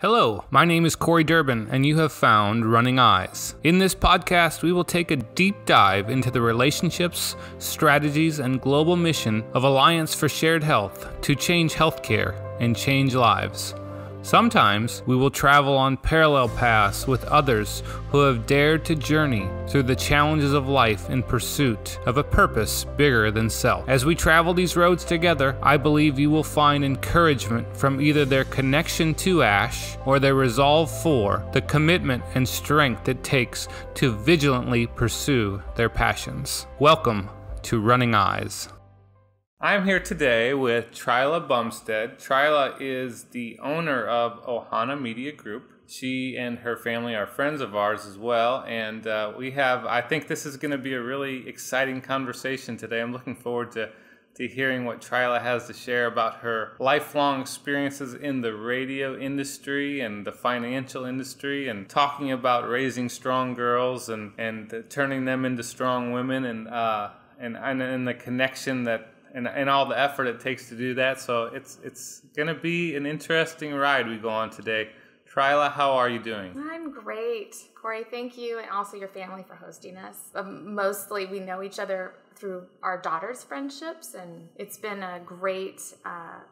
Hello, my name is Corey Durbin, and you have found Running Eyes. In this podcast, we will take a deep dive into the relationships, strategies, and global mission of Alliance for Shared Health to change healthcare and change lives. Sometimes we will travel on parallel paths with others who have dared to journey through the challenges of life in pursuit of a purpose bigger than self. As we travel these roads together, I believe you will find encouragement from either their connection to ASH or their resolve for the commitment and strength it takes to vigilantly pursue their passions. Welcome to Running Eyes. I'm here today with Trila Bumstead. Trila is the owner of Ohana Media Group. She and her family are friends of ours as well, and I think this is going to be a really exciting conversation today. I'm looking forward to hearing what Trila has to share about her lifelong experiences in the radio industry and the financial industry, and talking about raising strong girls and turning them into strong women, and the connection that and all the effort it takes to do that. So it's going to be an interesting ride we go on today. Trila, how are you doing? I'm great. Corey, thank you, and also your family for hosting us. Mostly we know each other through our daughter's friendships, and it's been a great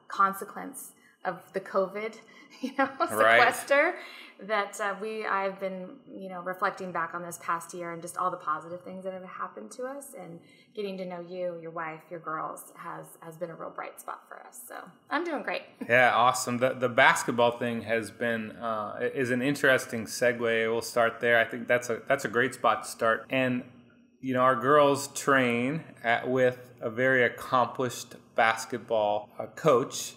consequence of the COVID, sequester, that I've been, reflecting back on this past year and just all the positive things that have happened to us, and getting to know you, your wife, your girls has been a real bright spot for us. So I'm doing great. Yeah, awesome. The basketball thing has been is an interesting segue. We'll start there. I think that's a great spot to start. And our girls train with a very accomplished basketball coach,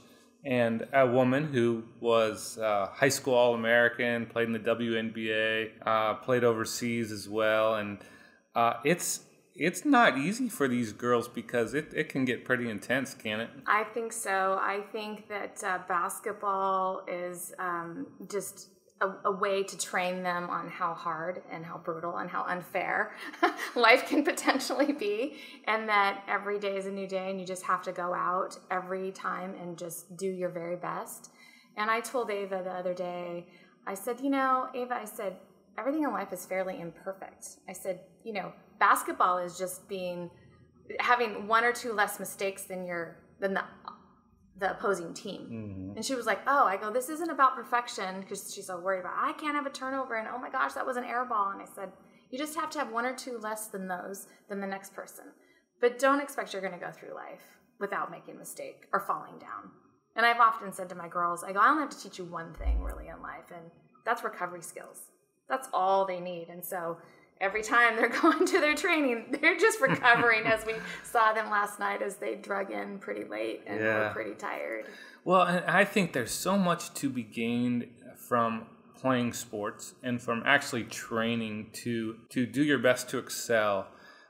and a woman who was high school All-American, played in the WNBA, played overseas as well. And it's not easy for these girls because it can get pretty intense, can it? I think so. I think that basketball is just a way to train them on how hard and how brutal and how unfair life can potentially be, and that every day is a new day, and you just have to go out every time and just do your very best. And I told Ava the other day, I said, Ava, I said, everything in life is fairly imperfect. I said, basketball is just having one or two less mistakes than the opposing team. Mm-hmm. And she was like, oh, I go, this isn't about perfection, because she's so worried about, I can't have a turnover, and oh my gosh, that was an air ball. And I said, you just have to have one or two less than the next person. But don't expect you're going to go through life without making a mistake or falling down. And I've often said to my girls, I go, I only have to teach you one thing really in life, and that's recovery skills. That's all they need. And so every time they're going to their training, they're just recovering, as we saw them last night as they drug in pretty late and were pretty tired. Well, and I think there's so much to be gained from playing sports and from actually training to do your best to excel.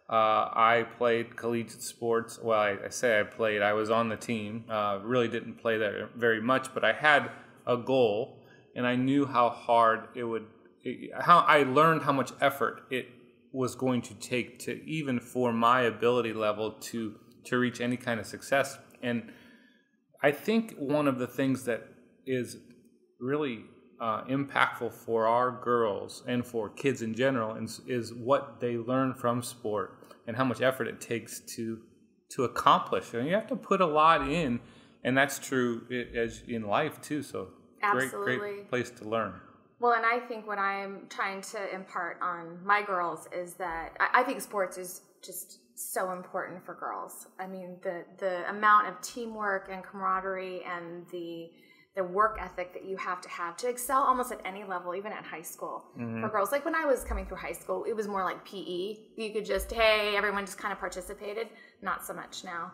I played collegiate sports. Well, I say I played. I was on the team. Really didn't play that very much, but I had a goal, and I knew how hard I learned how much effort it was going to take to even for my ability level to reach any kind of success. And I think one of the things that is really impactful for our girls and for kids in general is what they learn from sport and how much effort it takes to accomplish. And you have to put a lot in, and that's true as in life too. So great place to learn. Well, and I think what I'm trying to impart on my girls is that I think sports is just so important for girls. I mean, the amount of teamwork and camaraderie and the work ethic that you have to excel almost at any level, even at high school. Mm-hmm. For girls. Like when I was coming through high school, it was more like PE. You could just, everyone just kind of participated. Not so much now.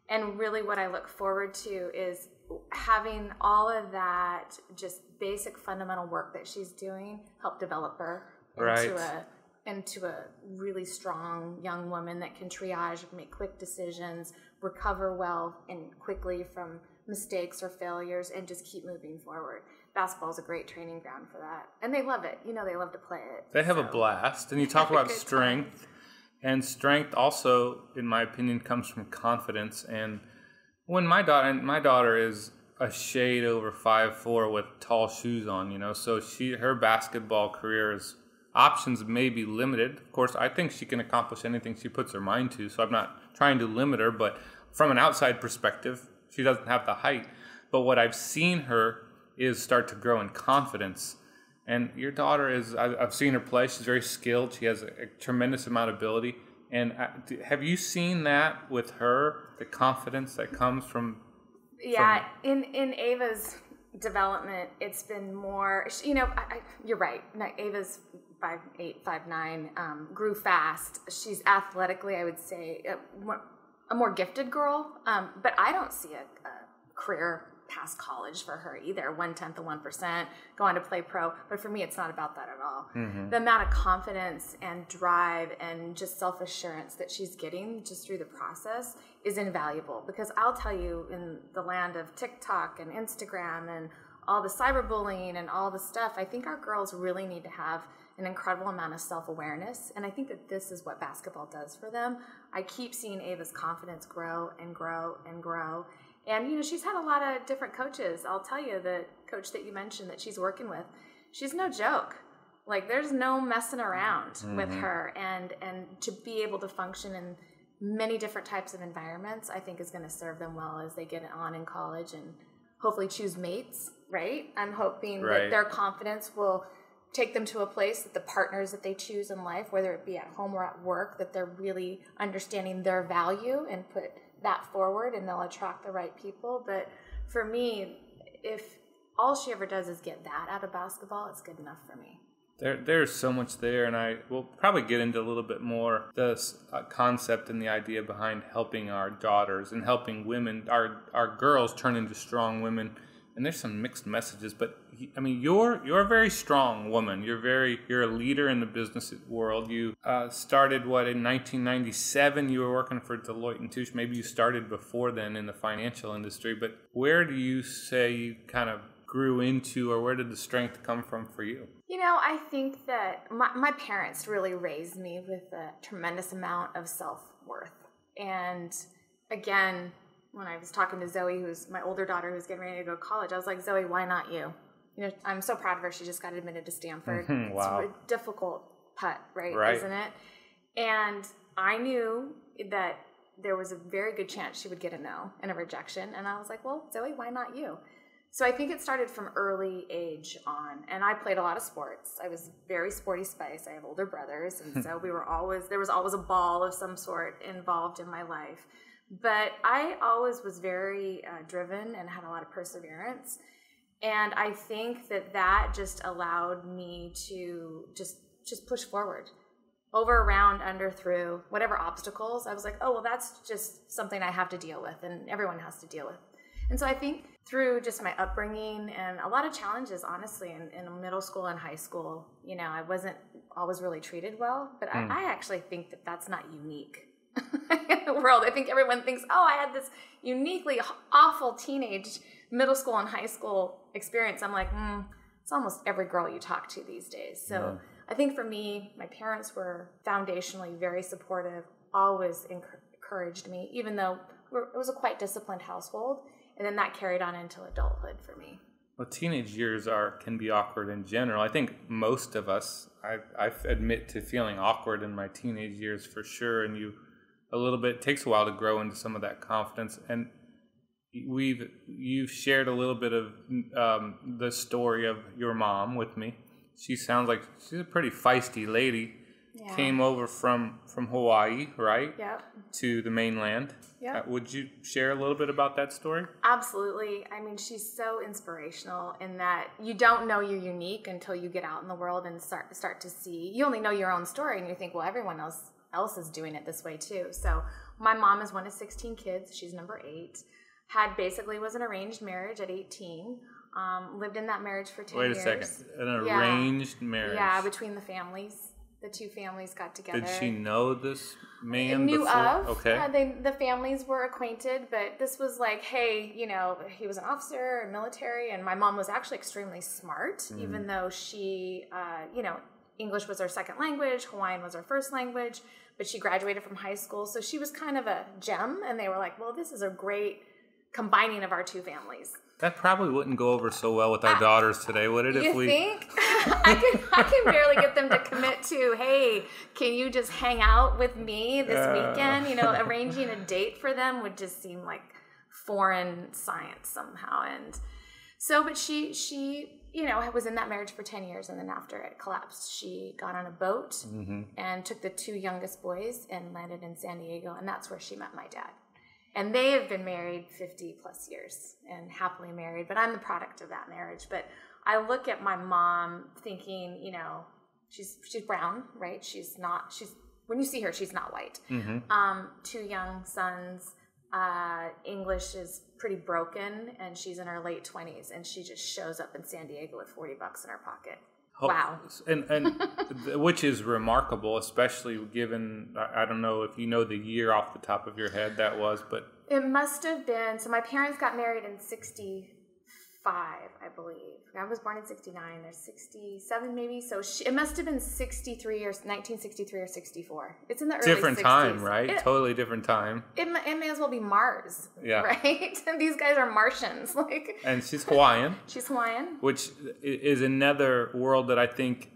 And really what I look forward to is having all of that just basic fundamental work that she's doing help develop her into a really strong young woman that can triage, make quick decisions, recover well and quickly from mistakes or failures, and just keep moving forward. Basketball is a great training ground for that. And they love it. They love to play it. They have a blast. And you talk about strength. And strength also, in my opinion, comes from confidence. And when my daughter is a shade over 5'4" with tall shoes on, so her basketball career's options may be limited. Of course, I think she can accomplish anything she puts her mind to, so I'm not trying to limit her, but from an outside perspective, she doesn't have the height. But what I've seen her is start to grow in confidence. And your daughter I've seen her play. She's very skilled. She has a tremendous amount of ability. And have you seen that with her, the confidence that comes from... Yeah, in Ava's development, it's been more, you're right. Ava's 5'8", 5'9", grew fast. She's athletically, I would say, a more gifted girl. But I don't see a career past college for her either. 1/10 of 1%, go on to play pro. But for me, it's not about that at all. Mm-hmm. The amount of confidence and drive and just self-assurance that she's getting just through the process is invaluable. Because I'll tell you, in the land of TikTok and Instagram and all the cyberbullying and all the stuff, I think our girls really need to have an incredible amount of self-awareness. And I think that this is what basketball does for them. I keep seeing Ava's confidence grow and grow and grow. And, she's had a lot of different coaches. I'll tell you, the coach that you mentioned that she's working with, she's no joke. Like, there's no messing around with her. And to be able to function in many different types of environments, I think is going to serve them well as they get on in college and hopefully choose mates, right? I'm hoping that their confidence will take them to a place that the partners that they choose in life, whether it be at home or at work, that they're really understanding their value and put that forward, and they'll attract the right people. But for me, if all she ever does is get that out of basketball, it's good enough for me. There's so much there, and I will probably get into a little bit more the concept and the idea behind helping our daughters and helping women, our girls turn into strong women. And there's some mixed messages, but you're a very strong woman. You're a leader in the business world. You started in 1997. You were working for Deloitte Touché. Maybe you started before then in the financial industry. But where do you say you kind of grew into, or where did the strength come from for you? I think that my parents really raised me with a tremendous amount of self-worth. And again, when I was talking to Zoe, who's my older daughter who's getting ready to go to college, I was like, Zoe, why not you? I'm so proud of her. She just got admitted to Stanford. Wow. It's a difficult putt, right? Isn't it? And I knew that there was a very good chance she would get a no and a rejection. And I was like, well, Zoe, why not you? So I think it started from early age on. And I played a lot of sports. I was very sporty spice. I have older brothers. And so there was always a ball of some sort involved in my life. But I always was very driven and had a lot of perseverance. And I think that just allowed me to just push forward. Over, around, under, through, whatever obstacles. I was like, oh, well, that's just something I have to deal with, and everyone has to deal with. And so I think through just my upbringing and a lot of challenges, honestly, in middle school and high school, I wasn't always really treated well. But I actually think that that's not unique in the world. I think everyone thinks, oh, I had this uniquely awful teenage, middle school and high school experience. I'm like, it's almost every girl you talk to these days. So I think for me, my parents were foundationally very supportive, always encouraged me, even though it was a quite disciplined household. And then that carried on into adulthood for me. Well, teenage years can be awkward in general. I think most of us, I admit to feeling awkward in my teenage years for sure. And it takes a while to grow into some of that confidence. And you've shared a little bit of the story of your mom with me. She sounds like she's a pretty feisty lady. Yeah. Came over from Hawaii, right? Yep. To the mainland. Yep. Would you share a little bit about that story? Absolutely. I mean, she's so inspirational in that you don't know you're unique until you get out in the world and start to see. You only know your own story, and you think, well, everyone else is doing it this way too. So my mom is one of 16 kids. She's number 8. Was an arranged marriage at 18. Lived in that marriage for 10 years. Wait a second. An arranged marriage? Yeah, between the families. The two families got together. Did she know this man knew before? Of. Okay. The families were acquainted, but this was like, hey, he was an officer in military, and my mom was actually extremely smart, even though she, English was her second language, Hawaiian was her first language, but she graduated from high school, so she was kind of a gem, and they were like, well, this is a great combining of our two families. That probably wouldn't go over so well with our daughters today, would it? You think? I can barely get them to commit to, hey, can you just hang out with me this weekend? You know, arranging a date for them would just seem like foreign science somehow. And so, but she, you know, was in that marriage for 10 years. And then after it collapsed, she got on a boat and took the 2 youngest boys and landed in San Diego. And that's where she met my dad. And they have been married 50 plus years and happily married, but I'm the product of that marriage. But I look at my mom thinking, you know, she's brown, right? When you see her, she's not white. 2 young sons, English is pretty broken, and she's in her late 20s, and she just shows up in San Diego with $40 in her pocket. Wow. And which is remarkable, especially given, I don't know if you know the year off the top of your head that was, but... It must have been, so my parents got married in 65, I believe. I was born in 69, they're 67 maybe, so it must have been 63 or 1963 or 64. It's in the early 60s. Different time, right? Totally different time. It may as well be Mars, right? And these guys are Martians. And she's Hawaiian. She's Hawaiian. Which is another world that I think,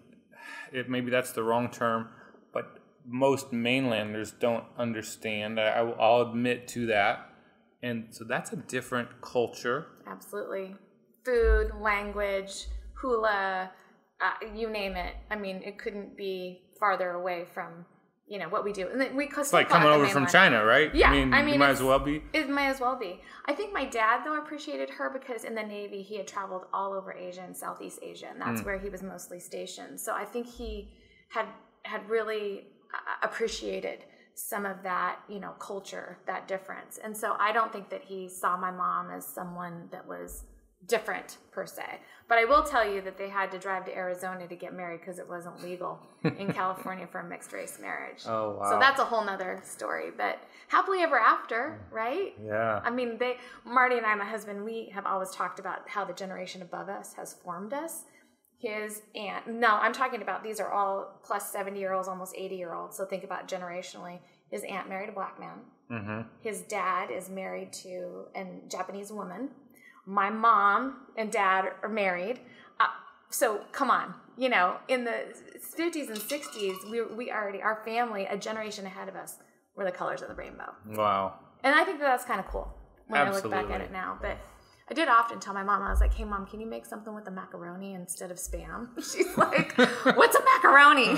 maybe that's the wrong term, but most mainlanders don't understand. I'll admit to that. And so that's a different culture. Absolutely. Food, language, hula, you name it. I mean, it couldn't be farther away from, you know, what we do. And then it's like coming over from China, right? Yeah. I mean, it might as well be. It might as well be. I think my dad, though, appreciated her because in the Navy, he had traveled all over Asia and Southeast Asia, and that's where he was mostly stationed. So I think he had really appreciated some of that, you know, culture, that difference. And so I don't think that he saw my mom as someone that was different per se. But I will tell you that they had to drive to Arizona to get married because it wasn't legal in California for a mixed race marriage. Oh, wow. So that's a whole nother story. But happily ever after, right? Yeah. I mean, Marty and I, my husband, we have always talked about how the generation above us has formed us. His aunt, no, I'm talking about, these are all plus 70-year-olds, almost 80-year-olds. So think about generationally. His aunt married a black man. His dad is married to a Japanese woman. My mom and dad are married. So come on, you know, in the 50s and 60s, we already, our family, a generation ahead of us, were the colors of the rainbow. Wow. And I think that's kind of cool when I look back at it now. But I did often tell my mom, I was like, hey, Mom, can you make something with a macaroni instead of Spam? She's like, what's a macaroni?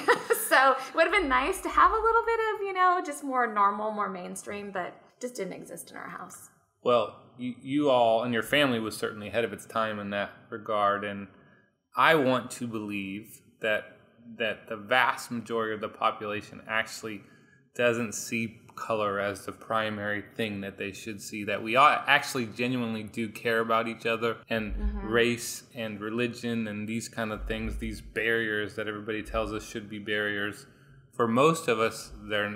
So it would have been nice to have a little bit of, you know, just more normal, more mainstream, but just didn't exist in our house. Well, you all and your family was certainly ahead of its time in that regard. And I want to believe that the vast majority of the population actually doesn't see color as the primary thing that they should see, that we all actually genuinely do care about each other, and race and religion and these kind of things, these barriers that everybody tells us should be barriers. For most of us,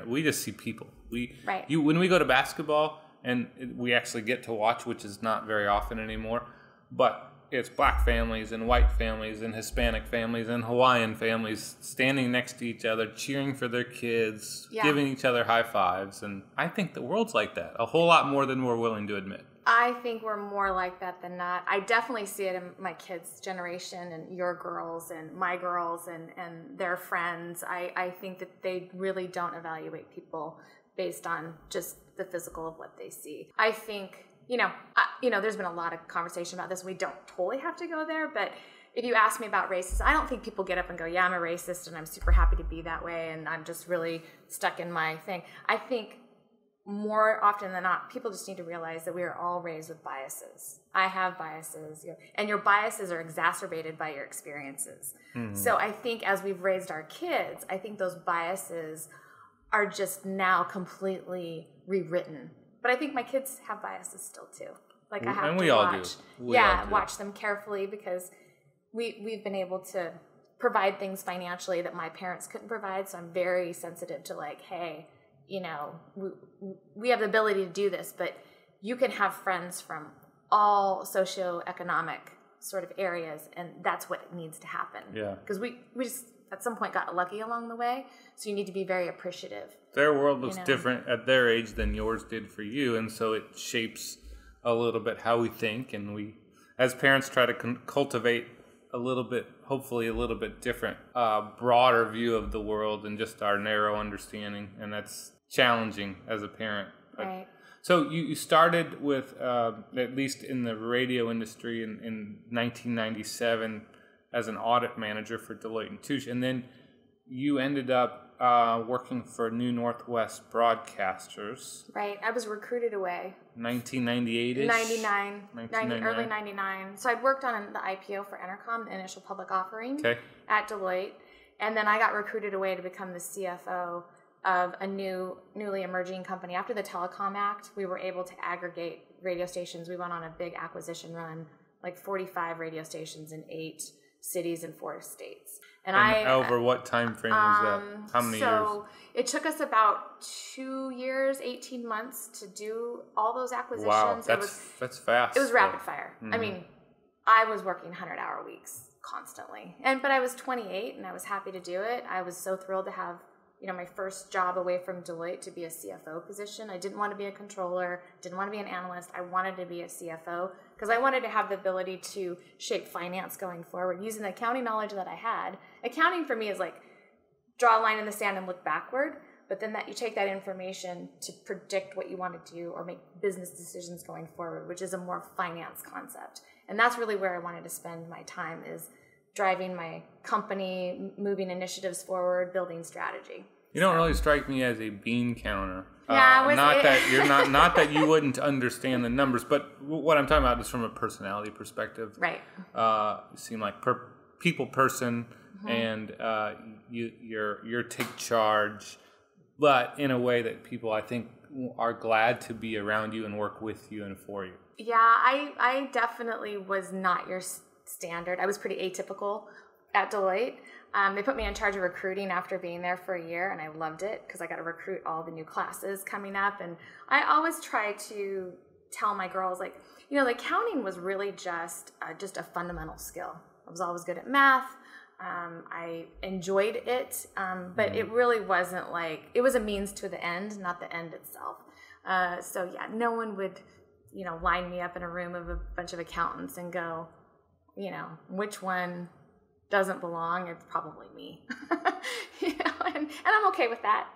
we just see people. When we go to basketball, and we actually get to watch, which is not very often anymore, but it's black families and white families and Hispanic families and Hawaiian families standing next to each other, cheering for their kids, giving each other high fives. And I think the world's like that a whole lot more than we're willing to admit. I think we're more like that than not. I definitely see it in my kids' generation and your girls and my girls and their friends. I think that they really don't evaluate people based on just the physical of what they see. I think, there's been a lot of conversation about this. We don't totally have to go there, but if you ask me about racism, I don't think people get up and go, yeah, I'm a racist and I'm super happy to be that way and I'm just really stuck in my thing. I think more often than not, people just need to realize that we are all raised with biases. I have biases, and your biases are exacerbated by your experiences. So I think as we've raised our kids, I think those biases are just now completely rewritten. But I think my kids have biases still too. Like I have and to we watch, all do. Watch them carefully because we've been able to provide things financially that my parents couldn't provide. So I'm very sensitive to like, hey, we have the ability to do this, but you can have friends from all socioeconomic sort of areas, and that's what needs to happen. Yeah. Because we just at some point got lucky along the way, so you need to be very appreciative. Their world looks different at their age than yours did for you, and so it shapes a little bit how we think, and we as parents try to cultivate a little bit, hopefully a little bit different, broader view of the world than just our narrow understanding. And that's challenging as a parent. Right. So you started with, at least in the radio industry in 1997 as an audit manager for Deloitte Touché. And then you ended up working for New Northwest Broadcasters. Right. I was recruited away. 1998-ish? 99. Early 99. So I'd worked on the IPO for Entercom, the initial public offering, at Deloitte. And then I got recruited away to become the CFO of a newly emerging company. After the Telecom Act, we were able to aggregate radio stations. We went on a big acquisition run, like 45 radio stations in 8 cities and 4 states. And over what time frame was that? How many years? So it took us about 2 years, 18 months to do all those acquisitions. Wow, that's fast. It was rapid fire. I mean, I was working 100-hour weeks constantly. But I was 28 and I was happy to do it. I was so thrilled to have, my first job away from Deloitte to be a CFO position. I didn't want to be a controller, didn't want to be an analyst. I wanted to be a CFO because I wanted to have the ability to shape finance going forward using the accounting knowledge that I had. Accounting for me is like draw a line in the sand and look backward, but then that you take that information to predict what you want to do or make business decisions going forward, which is a more finance concept. And that's really where I wanted to spend my time, is driving my company, moving initiatives forward, building strategy. You don't really strike me as a bean counter. Yeah, not that you wouldn't understand the numbers, but what I'm talking about is from a personality perspective. Right. You seem like people person, and you're take charge, but in a way that people, I think, are glad to be around you and work with you and for you. Yeah, I definitely was not your standard. I was pretty atypical at Deloitte. They put me in charge of recruiting after being there for a year, and I loved it because I got to recruit all the new classes coming up. And I always try to tell my girls, like, the accounting was really just a fundamental skill. I was always good at math. I enjoyed it, but it really wasn't like, it was a means to the end, not the end itself. So yeah, no one would, line me up in a room of a bunch of accountants and go, which one doesn't belong? It's probably me. And I'm okay with that,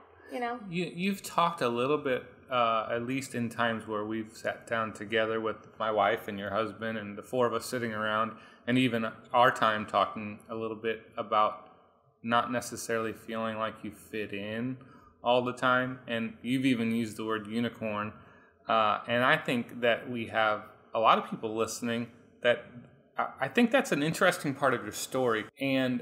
You've talked a little bit, at least in times where we've sat down together with my wife and your husband and the 4 of us sitting around, and even our time talking a little bit about not necessarily feeling like you fit in all the time. And you've even used the word unicorn. And I think that we have a lot of people listening that I think that's an interesting part of your story. And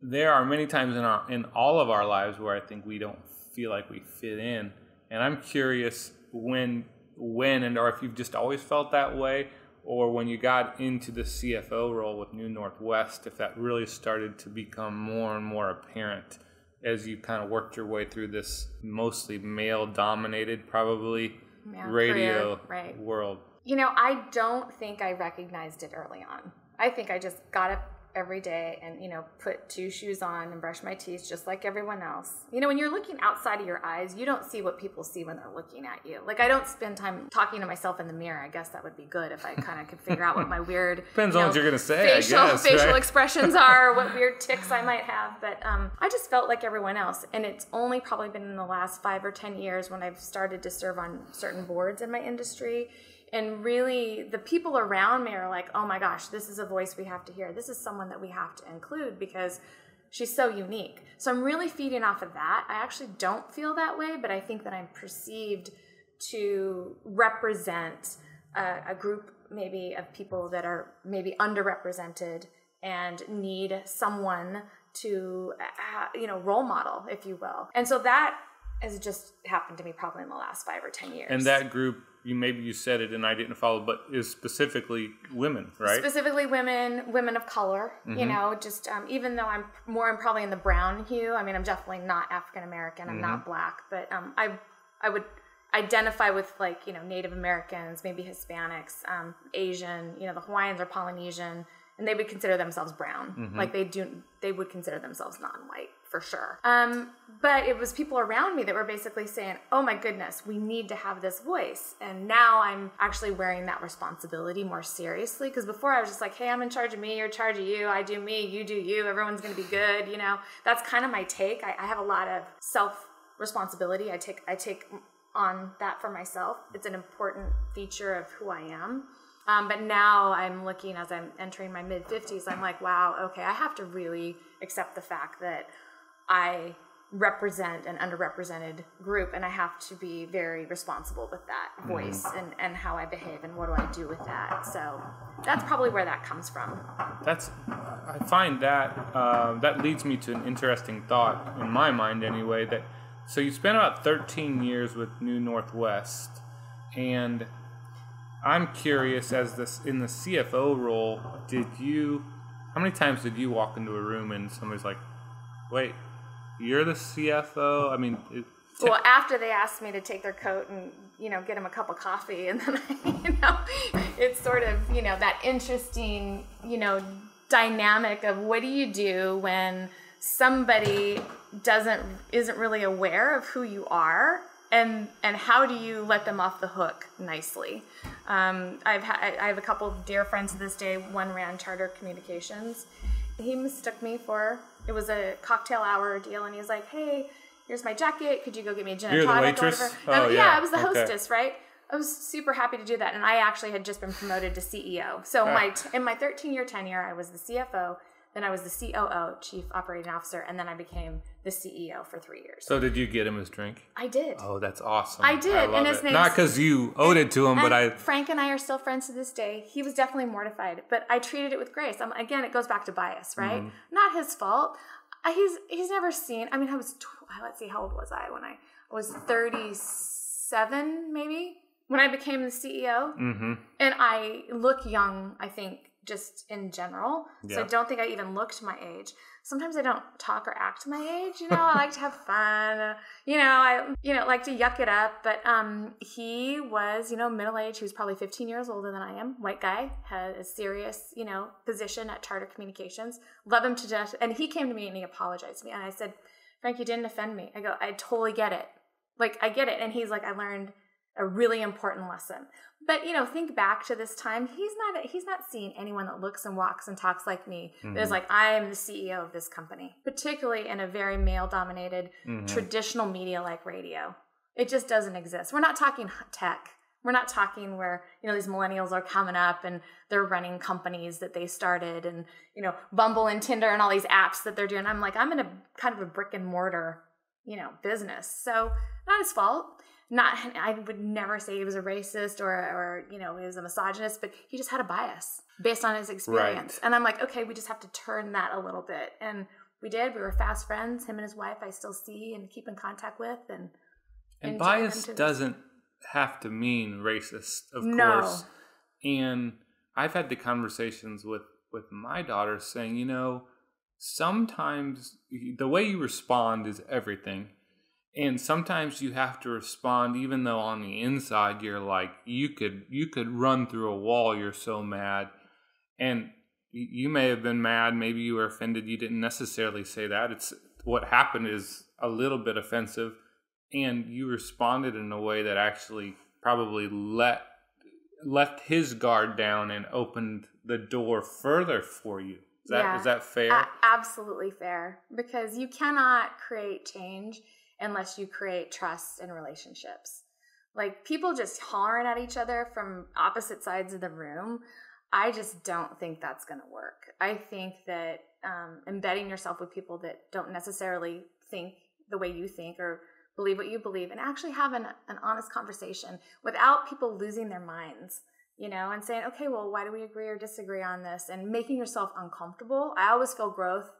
there are many times in all of our lives where I think we don't feel like we fit in. And I'm curious when or if you've just always felt that way, or when you got into the CFO role with New Northwest, if that really started to become more and more apparent as you kind of worked your way through this mostly male-dominated, probably, radio world. I don't think I recognized it early on. I think I just got up every day and, put 2 shoes on and brush my teeth just like everyone else. When you're looking outside of your eyes, you don't see what people see when they're looking at you. Like, I don't spend time talking to myself in the mirror. I guess that would be good if I kind of could figure out what my weird depends on what you're going to say, facial expressions are, what weird tics I might have. But I just felt like everyone else. And it's only probably been in the last 5 or 10 years when I've started to serve on certain boards in my industry. And really, the people around me are like, oh my gosh, this is a voice we have to hear. This is someone that we have to include because she's so unique. So I'm really feeding off of that. I actually don't feel that way, but I think that I'm perceived to represent a group maybe of people that are maybe underrepresented and need someone to, role model, if you will. And so that has just happened to me probably in the last 5 or 10 years. And that group, you said it and I didn't follow, but is specifically women, right? Specifically women of color, just even though I'm probably in the brown hue. I mean, I'm definitely not African American. I'm not black, but I would identify with Native Americans, maybe Hispanics, Asian, the Hawaiians are Polynesian, and they would consider themselves brown. Like they would consider themselves non-white for sure. But it was people around me that were basically saying, oh my goodness, we need to have this voice. And now I'm actually wearing that responsibility more seriously. Because before I was just like, hey, I'm in charge of me, you're in charge of you, I do me, you do you, everyone's going to be good. You know, that's kind of my take. I have a lot of self-responsibility. I take on that for myself. It's an important feature of who I am. But now I'm looking, as I'm entering my mid-50s, I'm like, wow, okay, I have to really accept the fact that I represent an underrepresented group, and I have to be very responsible with that voice and how I behave and what do I do with that. So that's probably where that comes from. I find that that leads me to an interesting thought in my mind anyway, that so you spent about 13 years with New Northwest, and I'm curious, in the CFO role, how many times did you walk into a room and somebody's like, wait, you're the CFO? I mean, well, after they asked me to take their coat and, get them a cup of coffee, and then, it's sort of, that interesting, dynamic of what do you do when somebody isn't really aware of who you are, and how do you let them off the hook nicely? I have a couple of dear friends to this day. One ran Charter Communications. He mistook me it was a cocktail hour deal, and he was like, hey, here's my jacket, could you go get me a gin and tonic? You're the waitress? Yeah, I was the hostess, right? I was super happy to do that, and I actually had just been promoted to CEO. So in my 13-year tenure, I was the CFO, then I was the COO, Chief Operating Officer, and then I became the CEO for 3 years. So did you get him his drink? I did. Oh, that's awesome. I did. And his name's... Not because you owed it to him, but Frank and I are still friends to this day. He was definitely mortified, but I treated it with grace. Again, it goes back to bias, right? Not his fault. He's never seen... I mean, let's see, how old was I when I was 37, maybe? When I became the CEO. Mm-hmm. And I look young, I think, just in general. Yeah. So I don't think I even looked my age. Sometimes I don't talk or act my age. I like to have fun. I like to yuck it up. But he was, middle-aged. He was probably 15 years older than I am. White guy, had a serious, position at Charter Communications. Love him to death. And he came to me and he apologized to me. And I said, Frank, you didn't offend me. I go, I totally get it. I get it. And he's like, I learned a really important lesson. But, think back to this time. He's not seeing anyone that looks and walks and talks like me. Mm-hmm. That is like, I am the CEO of this company, particularly in a very male-dominated, traditional media like radio. It just doesn't exist. We're not talking tech. We're not talking where, these millennials are coming up and they're running companies that they started and, Bumble and Tinder and all these apps that they're doing. I'm like, I'm in a kind of a brick and mortar, business. So not his fault. I would never say he was a racist or he was a misogynist, but he just had a bias based on his experience. Right. And I'm like, okay, we just have to turn that a little bit. And we did. We were fast friends. Him and his wife I still see and keep in contact with. And bias doesn't have to mean racist, of course. And I've had the conversations with my daughter saying, sometimes the way you respond is everything. And sometimes you have to respond even though on the inside you're like, you could run through a wall, you're so mad. And you may have been mad, maybe you were offended, you didn't necessarily say that. It's what happened is a little bit offensive, and you responded in a way that actually probably left his guard down and opened the door further for you. Is that fair? Absolutely fair, because you cannot create change unless you create trust in relationships. Like, people just hollering at each other from opposite sides of the room, I just don't think that's going to work. I think that embedding yourself with people that don't necessarily think the way you think or believe what you believe, and actually have an honest conversation without people losing their minds, and saying, okay, well, why do we agree or disagree on this? And making yourself uncomfortable. I always feel growth,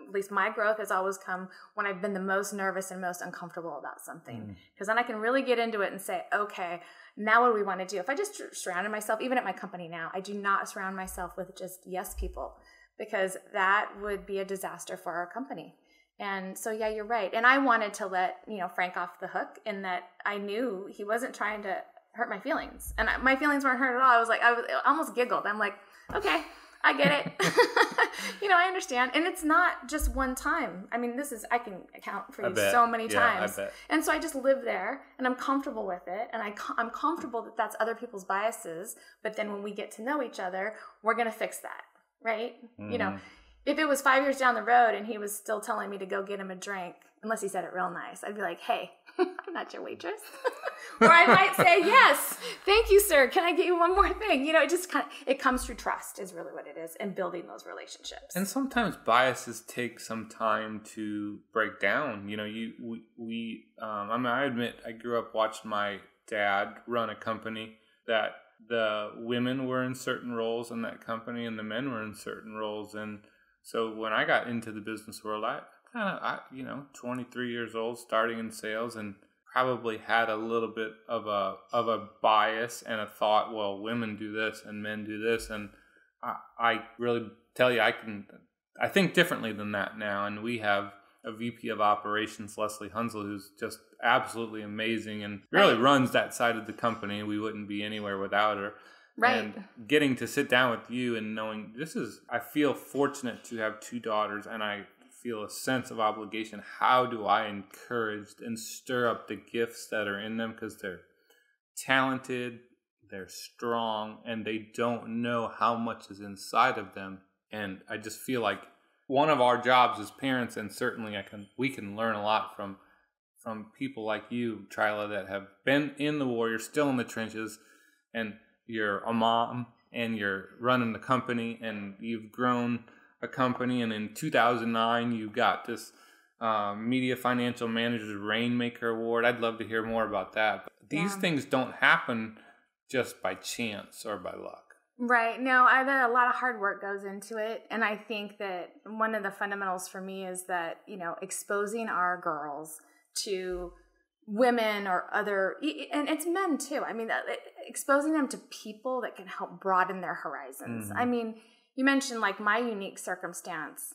at least my growth has always come when I've been the most nervous and most uncomfortable about something. Because then I can really get into it and say, okay, now what do we want to do? If I just surrounded myself, even at my company now, I do not surround myself with just yes people, because that would be a disaster for our company. And so, yeah, you're right. And I wanted to let, Frank off the hook, in that I knew he wasn't trying to hurt my feelings. And my feelings weren't hurt at all. I almost giggled. I'm like, okay, I get it. I understand. And it's not just one time. I mean, I can account for you so many times. I bet. And so I just live there and I'm comfortable with it. And I'm comfortable that that's other people's biases. But then when we get to know each other, we're going to fix that. Right? Mm. If it was 5 years down the road and he was still telling me to go get him a drink, unless he said it real nice, I'd be like, hey, I'm not your waitress. Or I might say, yes, thank you, sir. Can I get you one more thing? It just it comes through trust is really what it is, and building those relationships. And sometimes biases take some time to break down. I admit I grew up watching my dad run a company that the women were in certain roles in that company and the men were in certain roles. And so when I got into the business world, I 23 years old, starting in sales, and probably had a little bit of a bias and a thought, well, women do this and men do this. And I really tell you, I think differently than that now. And we have a VP of operations, Leslie Hunsel, who's just absolutely amazing and really runs that side of the company. We wouldn't be anywhere without her. Right. And getting to sit down with you and knowing I feel fortunate to have two daughters, and I feel a sense of obligation. How do I encourage and stir up the gifts that are in them? Because they're talented, they're strong, and they don't know how much is inside of them. And I just feel like one of our jobs as parents, and certainly we can learn a lot from people like you, Trila, that have been in the war, you're still in the trenches, and you're a mom, and you're running the company, and you've grown a company, and in 2009 you got this Media Financial Manager's Rainmaker Award. I'd love to hear more about that. But these things don't happen just by chance or by luck. Right. No, a lot of hard work goes into it. And I think that one of the fundamentals for me is that, exposing our girls to women or other, and it's men too. I mean, exposing them to people that can help broaden their horizons. Mm-hmm. I mean, you mentioned like my unique circumstance.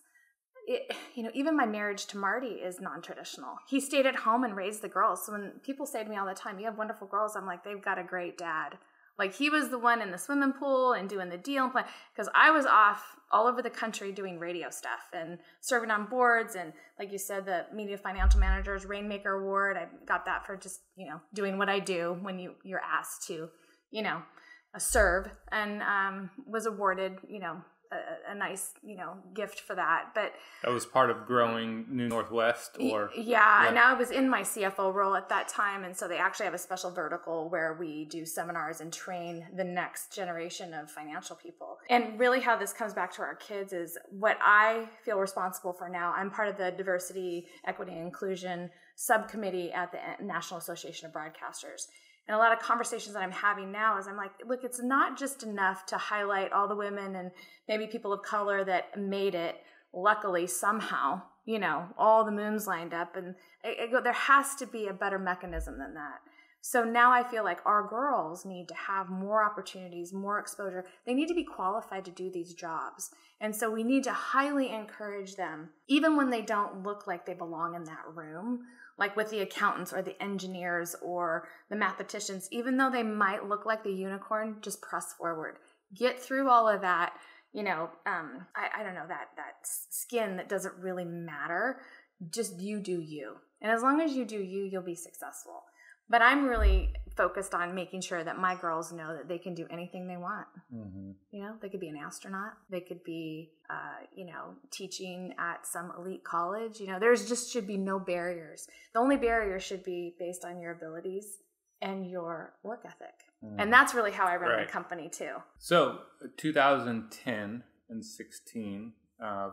Even my marriage to Marty is non-traditional. He stayed at home and raised the girls. So when people say to me all the time, you have wonderful girls, I'm like, they've got a great dad. Like he was the one in the swimming pool and doing the deal and plan, because I was off all over the country doing radio stuff and serving on boards. And like you said, the Media Financial Manager's Rainmaker Award, I got that for just, doing what I do when you're asked to, serve, and was awarded, a nice, gift for that. But that was part of growing New Northwest, or yeah. And I was in my CFO role at that time, and so they actually have a special vertical where we do seminars and train the next generation of financial people. And really, how this comes back to our kids is what I feel responsible for now. I'm part of the Diversity, Equity, and Inclusion subcommittee at the National Association of Broadcasters. And a lot of conversations that I'm having now is I'm like, look, it's not just enough to highlight all the women and maybe people of color that made it, luckily, somehow, all the moons lined up. And there has to be a better mechanism than that. So now I feel like our girls need to have more opportunities, more exposure. They need to be qualified to do these jobs. And so we need to highly encourage them, even when they don't look like they belong in that room, like with the accountants or the engineers or the mathematicians, even though they might look like the unicorn, just press forward. Get through all of that, I don't know, that skin that doesn't really matter. Just you do you. And as long as you do you, you'll be successful. But I'm really focused on making sure that my girls know that they can do anything they want. Mm-hmm. They could be an astronaut. They could be, teaching at some elite college. There's just should be no barriers. The only barrier should be based on your abilities and your work ethic. Mm-hmm. And that's really how I run the company too. So 2010 and 16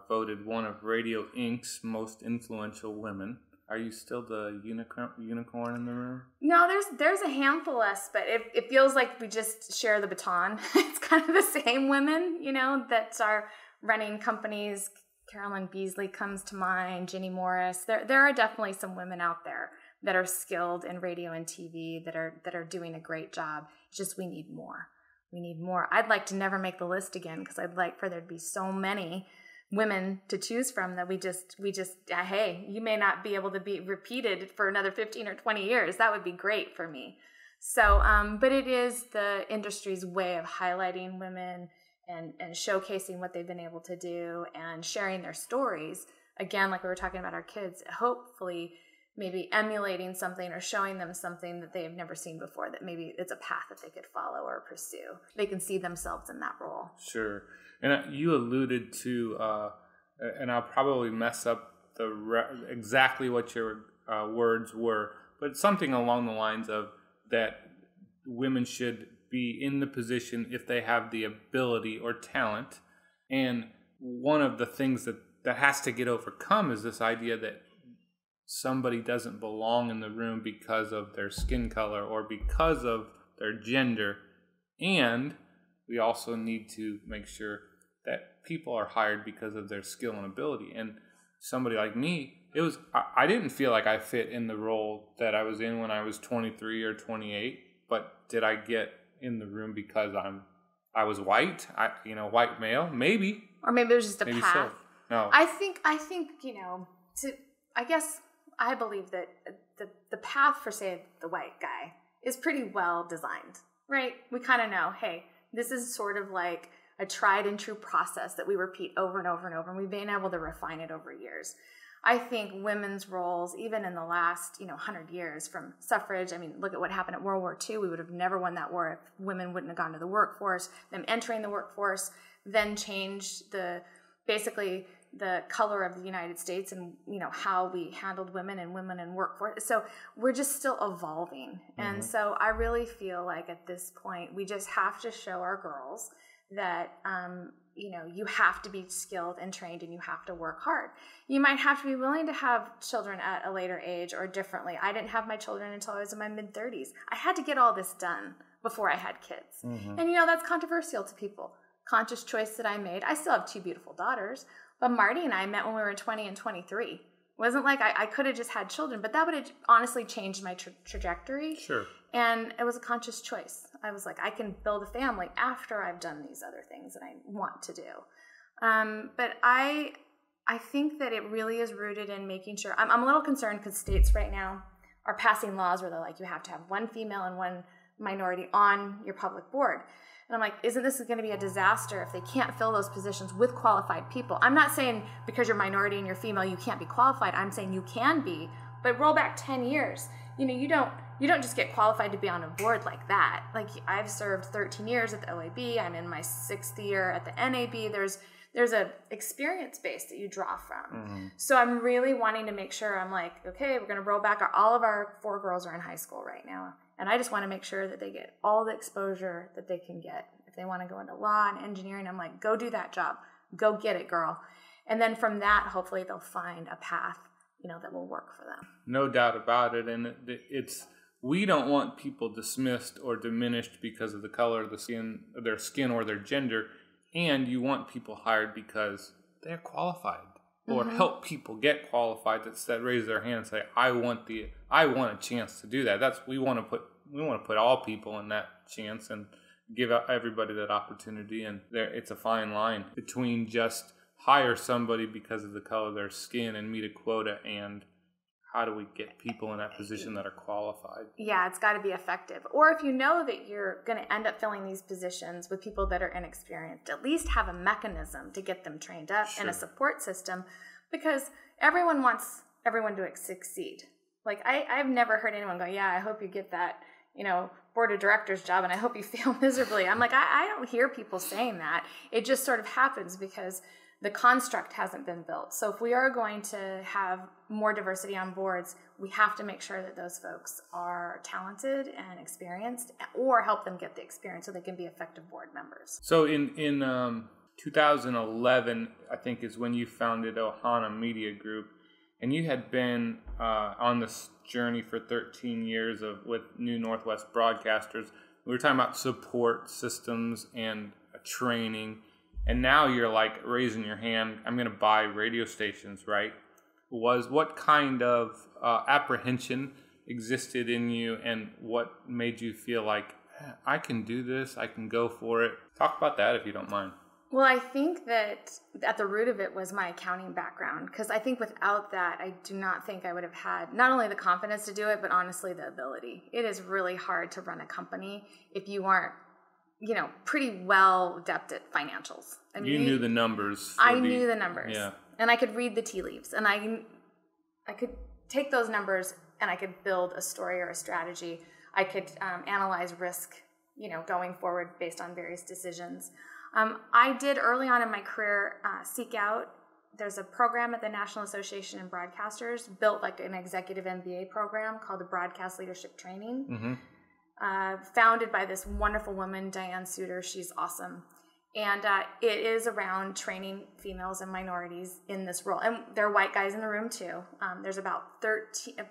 voted one of Radio Inc.'s most influential women. Are you still the unicorn in the room? No, there's a handful of us, but it feels like we just share the baton. It's kind of the same women, that are running companies. Carolyn Beasley comes to mind, Jenny Morris. There are definitely some women out there that are skilled in radio and TV that are doing a great job. It's just we need more. We need more. I'd like to never make the list again because I'd like for there to be so many women to choose from that we just hey, you may not be able to be repeated for another 15 or 20 years. That would be great for me. So but it is the industry's way of highlighting women and showcasing what they've been able to do and sharing their stories. Again, like we were talking about our kids, hopefully maybe emulating something or showing them something that they've never seen before, that maybe it's a path that they could follow or pursue. They can see themselves in that role. Sure. And you alluded to, and I'll probably mess up exactly what your words were, but something along the lines of that women should be in the position if they have the ability or talent. And one of the things that has to get overcome is this idea that somebody doesn't belong in the room because of their skin color or because of their gender. And we also need to make sure that people are hired because of their skill and ability. And somebody like me, I didn't feel like I fit in the role that I was in when I was 23 or 28, but did I get in the room because I was white, white male? Maybe. Or maybe it was just a maybe path. So. No. I think, I guess I believe that the path for, say, the white guy is pretty well designed, right? We kind of know, hey, this is sort of like a tried and true process that we repeat over and over and over, and we've been able to refine it over years. I think women's roles, even in the last 100 years, from suffrage, look at what happened at World War II. We would have never won that war if women wouldn't have gone to the workforce. Them entering the workforce then changed basically the color of the United States and how we handled women in workforce. So we're just still evolving. Mm-hmm. And so I really feel like at this point we just have to show our girls that you have to be skilled and trained, and you have to work hard. You might have to be willing to have children at a later age or differently. I didn't have my children until I was in my mid-30s. I had to get all this done before I had kids. Mm-hmm. And that's controversial to people. Conscious choice that I made. I still have 2 beautiful daughters, but Marty and I met when we were 20 and 23. It wasn't like I could have just had children, but that would have honestly changed my trajectory. Sure. And it was a conscious choice. I was like, I can build a family after I've done these other things that I want to do. But I think that it really is rooted in making sure. I'm a little concerned because states right now are passing laws where they're like, you have to have 1 female and 1 minority on your public board. And I'm like, isn't this going to be a disaster if they can't fill those positions with qualified people? I'm not saying because you're minority and you're female, you can't be qualified. I'm saying you can be, but roll back 10 years. You don't just get qualified to be on a board like that. Like, I've served 13 years at the OAB. I'm in my 6th year at the NAB. There's a experience base that you draw from. Mm-hmm. So I'm really wanting to make sure, I'm like, okay, we're going to roll back. All of our 4 girls are in high school right now. And I just want to make sure that they get all the exposure that they can get. If they want to go into law and engineering, I'm like, go do that job. Go get it, girl. And then from that, hopefully they'll find a path, that will work for them. No doubt about it. And we don't want people dismissed or diminished because of the color of their skin or their gender. And you want people hired because they're qualified, or mm-hmm. help people get qualified that raise their hand and say, I want a chance to do that. We want to put all people in that chance and give everybody that opportunity. And it's a fine line between just hire somebody because of the color of their skin and meet a quota, and how do we get people in that position that are qualified? Yeah, it's got to be effective. Or if you know that you're going to end up filling these positions with people that are inexperienced, at least have a mechanism to get them trained up. Sure. And a support system, because everyone wants everyone to succeed. Like, I've never heard anyone go, yeah, I hope you get that, board of directors job, and I hope you fail miserably. I'm like, I don't hear people saying that. It just sort of happens because the construct hasn't been built. So if we are going to have more diversity on boards, we have to make sure that those folks are talented and experienced, or help them get the experience so they can be effective board members. So in 2011, I think, is when you founded Ohana Media Group, and you had been on this journey for 13 years with New Northwest Broadcasters. We were talking about support systems and training. And now you're like raising your hand, I'm going to buy radio stations, right? What kind of apprehension existed in you, and what made you feel like, I can do this, I can go for it? Talk about that if you don't mind. Well, I think that at the root of it was my accounting background, because I think without that, I do not think I would have had not only the confidence to do it, but honestly the ability. It is really hard to run a company if you aren't pretty well adept at financials. I mean, you knew the numbers. I knew the numbers. Yeah. And I could read the tea leaves, and I could take those numbers and I could build a story or a strategy. I could analyze risk, going forward based on various decisions. I did early on in my career seek out. There's a program at the National Association of Broadcasters built like an executive MBA program called the Broadcast Leadership Training, founded by this wonderful woman, Diane Suter. She's awesome. And it is around training females and minorities in this role. And there are white guys in the room too. There's about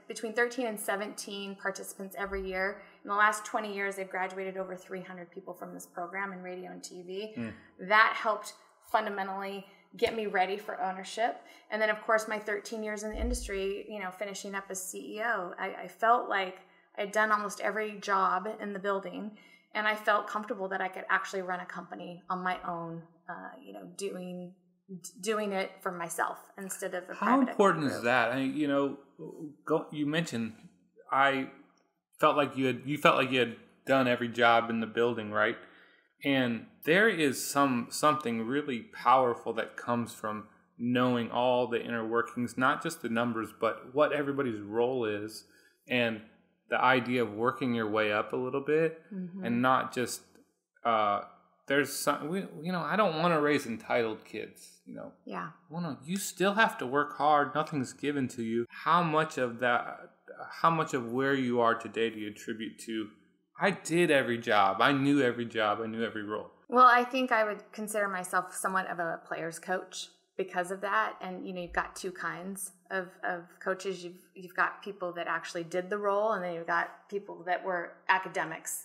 between 13 and 17 participants every year. In the last 20 years, they've graduated over 300 people from this program in radio and TV. That helped fundamentally get me ready for ownership. And then, of course, my 13 years in the industry, finishing up as CEO, I felt like I'd done almost every job in the building. And I felt comfortable that I could actually run a company on my own, doing it for myself instead of a private. How important group. is that? I mean, you mentioned I felt like you felt like you had done every job in the building, right? And there is something really powerful that comes from knowing all the inner workings, not just the numbers, but what everybody's role is, and the idea of working your way up a little bit, and not just there's some, I don't want to raise entitled kids, Yeah. You still have to work hard. Nothing's given to you. How much of where you are today do you attribute to, I did every job. I knew every job. I knew every role. Well, I think I would consider myself somewhat of a player's coach because of that. And, you've got two kinds of coaches. You've got people that actually did the role, and then you've got people that were academics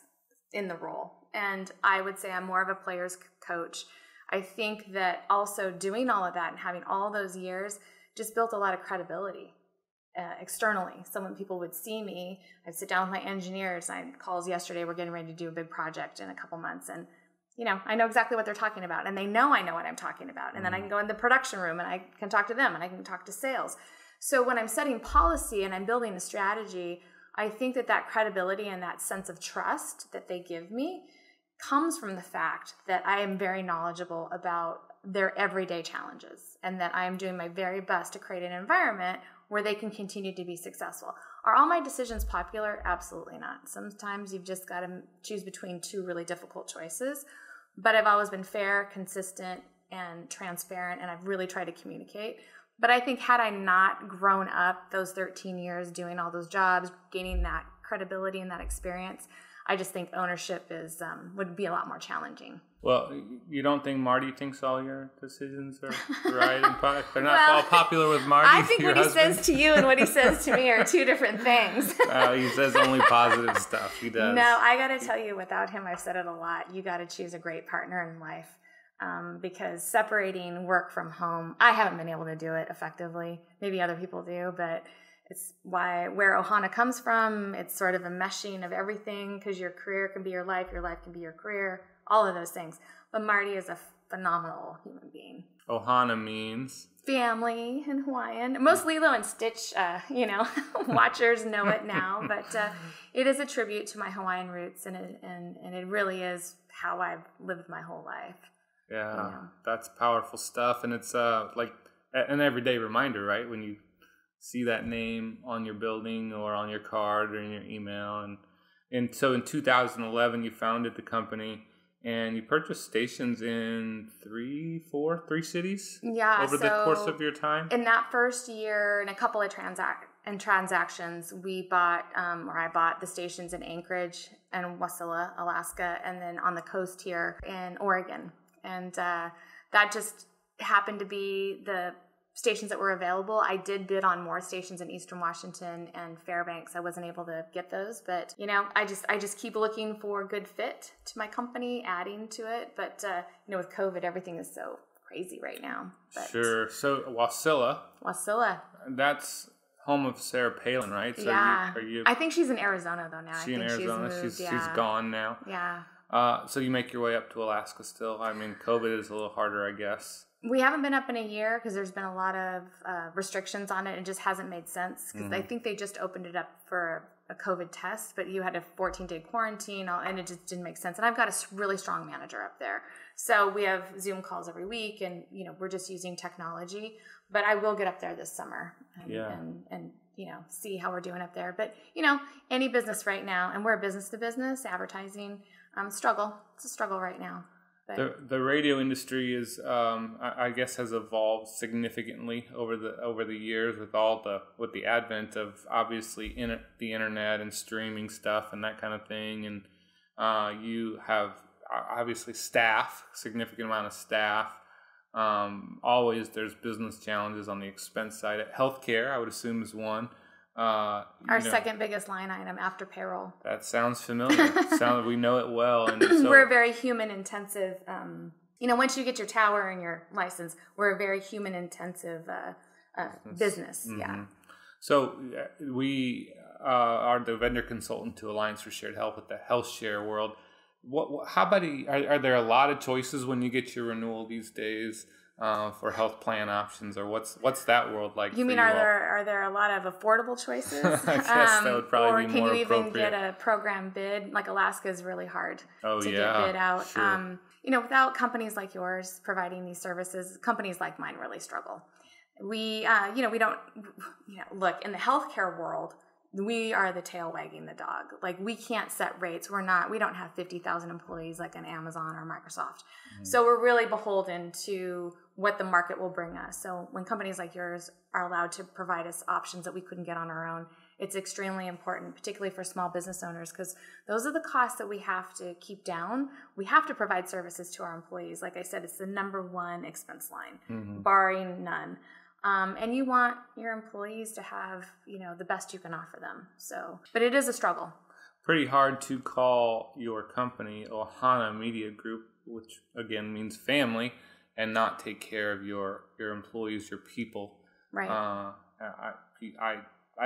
in the role. And I would say I'm more of a player's coach. I think that also doing all of that and having all those years just built a lot of credibility externally. So when people would see me, I'd sit down with my engineers. I had calls yesterday. We're getting ready to do a big project in a couple months. And I know exactly what they're talking about, and they know I know what I'm talking about. And then I can go in the production room and I can talk to them, and I can talk to sales. So when I'm setting policy and I'm building a strategy, I think that credibility and that sense of trust that they give me comes from the fact that I am very knowledgeable about their everyday challenges, and that I am doing my very best to create an environment where they can continue to be successful. Are all my decisions popular? Absolutely not. Sometimes you've just got to choose between two really difficult choices. But I've always been fair, consistent, and transparent, and I've really tried to communicate. But I think had I not grown up those 13 years doing all those jobs, gaining that credibility and that experience, I just think ownership would be a lot more challenging. Well, you don't think Marty thinks all your decisions are right? And they're not all popular with Marty. I think what husband? He says to you and what he says to me are two different things. He says only positive stuff. He does. No, I got to tell you, without him, I've said it a lot, you got to choose a great partner in life. Because separating work from home, I haven't been able to do it effectively. Maybe other people do, but it's where Ohana comes from. It's sort of a meshing of everything, because your career can be your life can be your career, all of those things. But Marty is a phenomenal human being. Ohana means? Family in Hawaiian. Most Lilo and Stitch, watchers know it now, but it is a tribute to my Hawaiian roots, and it really is how I've lived my whole life. Yeah, that's powerful stuff, and it's like an everyday reminder, right? When you see that name on your building or on your card or in your email. And so in 2011, you founded the company, and you purchased stations in three cities over the course of your time? In that first year, in a couple of transactions, we bought, I bought the stations in Anchorage and Wasilla, Alaska, and then on the coast here in Oregon. And that just happened to be the stations that were available. I did bid on more stations in Eastern Washington and Fairbanks. I wasn't able to get those, but I just keep looking for a good fit to my company, adding to it. But with COVID, everything is so crazy right now. But sure. So Wasilla. That's home of Sarah Palin, right? So yeah. Are you? I think she's in Arizona though now. She's in Arizona. She's gone now. Yeah. So you make your way up to Alaska still. I mean, COVID is a little harder, I guess. We haven't been up in a year because there's been a lot of restrictions on it. It just hasn't made sense because I think they just opened it up for a COVID test, but you had a 14-day quarantine and it just didn't make sense. And I've got a really strong manager up there. So we have Zoom calls every week and, we're just using technology, but I will get up there this summer and see how we're doing up there. But, any business right now, and we're a business to business advertising struggle. It's a struggle right now. The radio industry is, I guess, has evolved significantly over the years with the advent of obviously the internet and streaming stuff and that kind of thing. And you have obviously significant amount of staff. Always there's business challenges on the expense side. Healthcare, I would assume, is one. Our second biggest line item after payroll. That sounds familiar. We know it well. And so, we're a very human intensive, once you get your tower and your license, we're a very human intensive business. Mm-hmm. Yeah. So we are the vendor consultant to Alliance for Shared Health with the health share world. How about, are there a lot of choices when you get your renewal these days? For health plan options, or what's that world like? You mean are there a lot of affordable choices? I guess that would probably be more appropriate. Or can you even get a program bid? Like Alaska is really hard to get bid out. Sure. Without companies like yours providing these services, companies like mine really struggle. We don't look in the healthcare world. We are the tail wagging the dog. Like, we can't set rates. We don't have 50,000 employees like an Amazon or Microsoft. Mm-hmm. So we're really beholden to what the market will bring us. So when companies like yours are allowed to provide us options that we couldn't get on our own, it's extremely important, particularly for small business owners, because those are the costs that we have to keep down. We have to provide services to our employees. Like I said, it's the number one expense line, barring none. And you want your employees to have, the best you can offer them. So, but it is a struggle. Pretty hard to call your company Ohana Media Group, which again means family, and not take care of your employees, your people. Right. I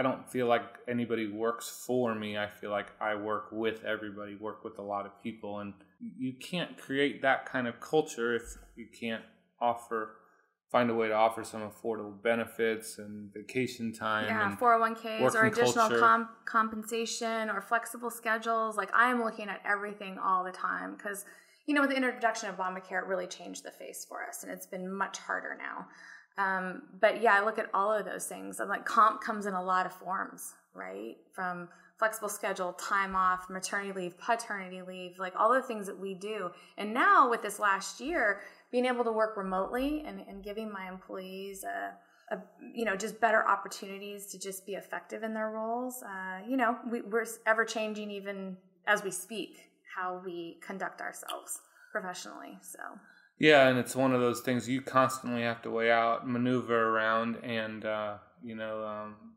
don't feel like anybody works for me. I feel like I work with everybody, work with a lot of people, and you can't create that kind of culture if you can't find a way to offer some affordable benefits and vacation time. Yeah, 401ks or additional compensation or flexible schedules. Like, I am looking at everything all the time because, with the introduction of Obamacare, it really changed the face for us, and it's been much harder now. But yeah, I look at all of those things. I'm like, comp comes in a lot of forms, right? From flexible schedule, time off, maternity leave, paternity leave, like all the things that we do. And now with this last year, being able to work remotely and giving my employees just better opportunities to just be effective in their roles. We're ever changing even as we speak how we conduct ourselves professionally. So. Yeah, and it's one of those things you constantly have to weigh out, maneuver around, and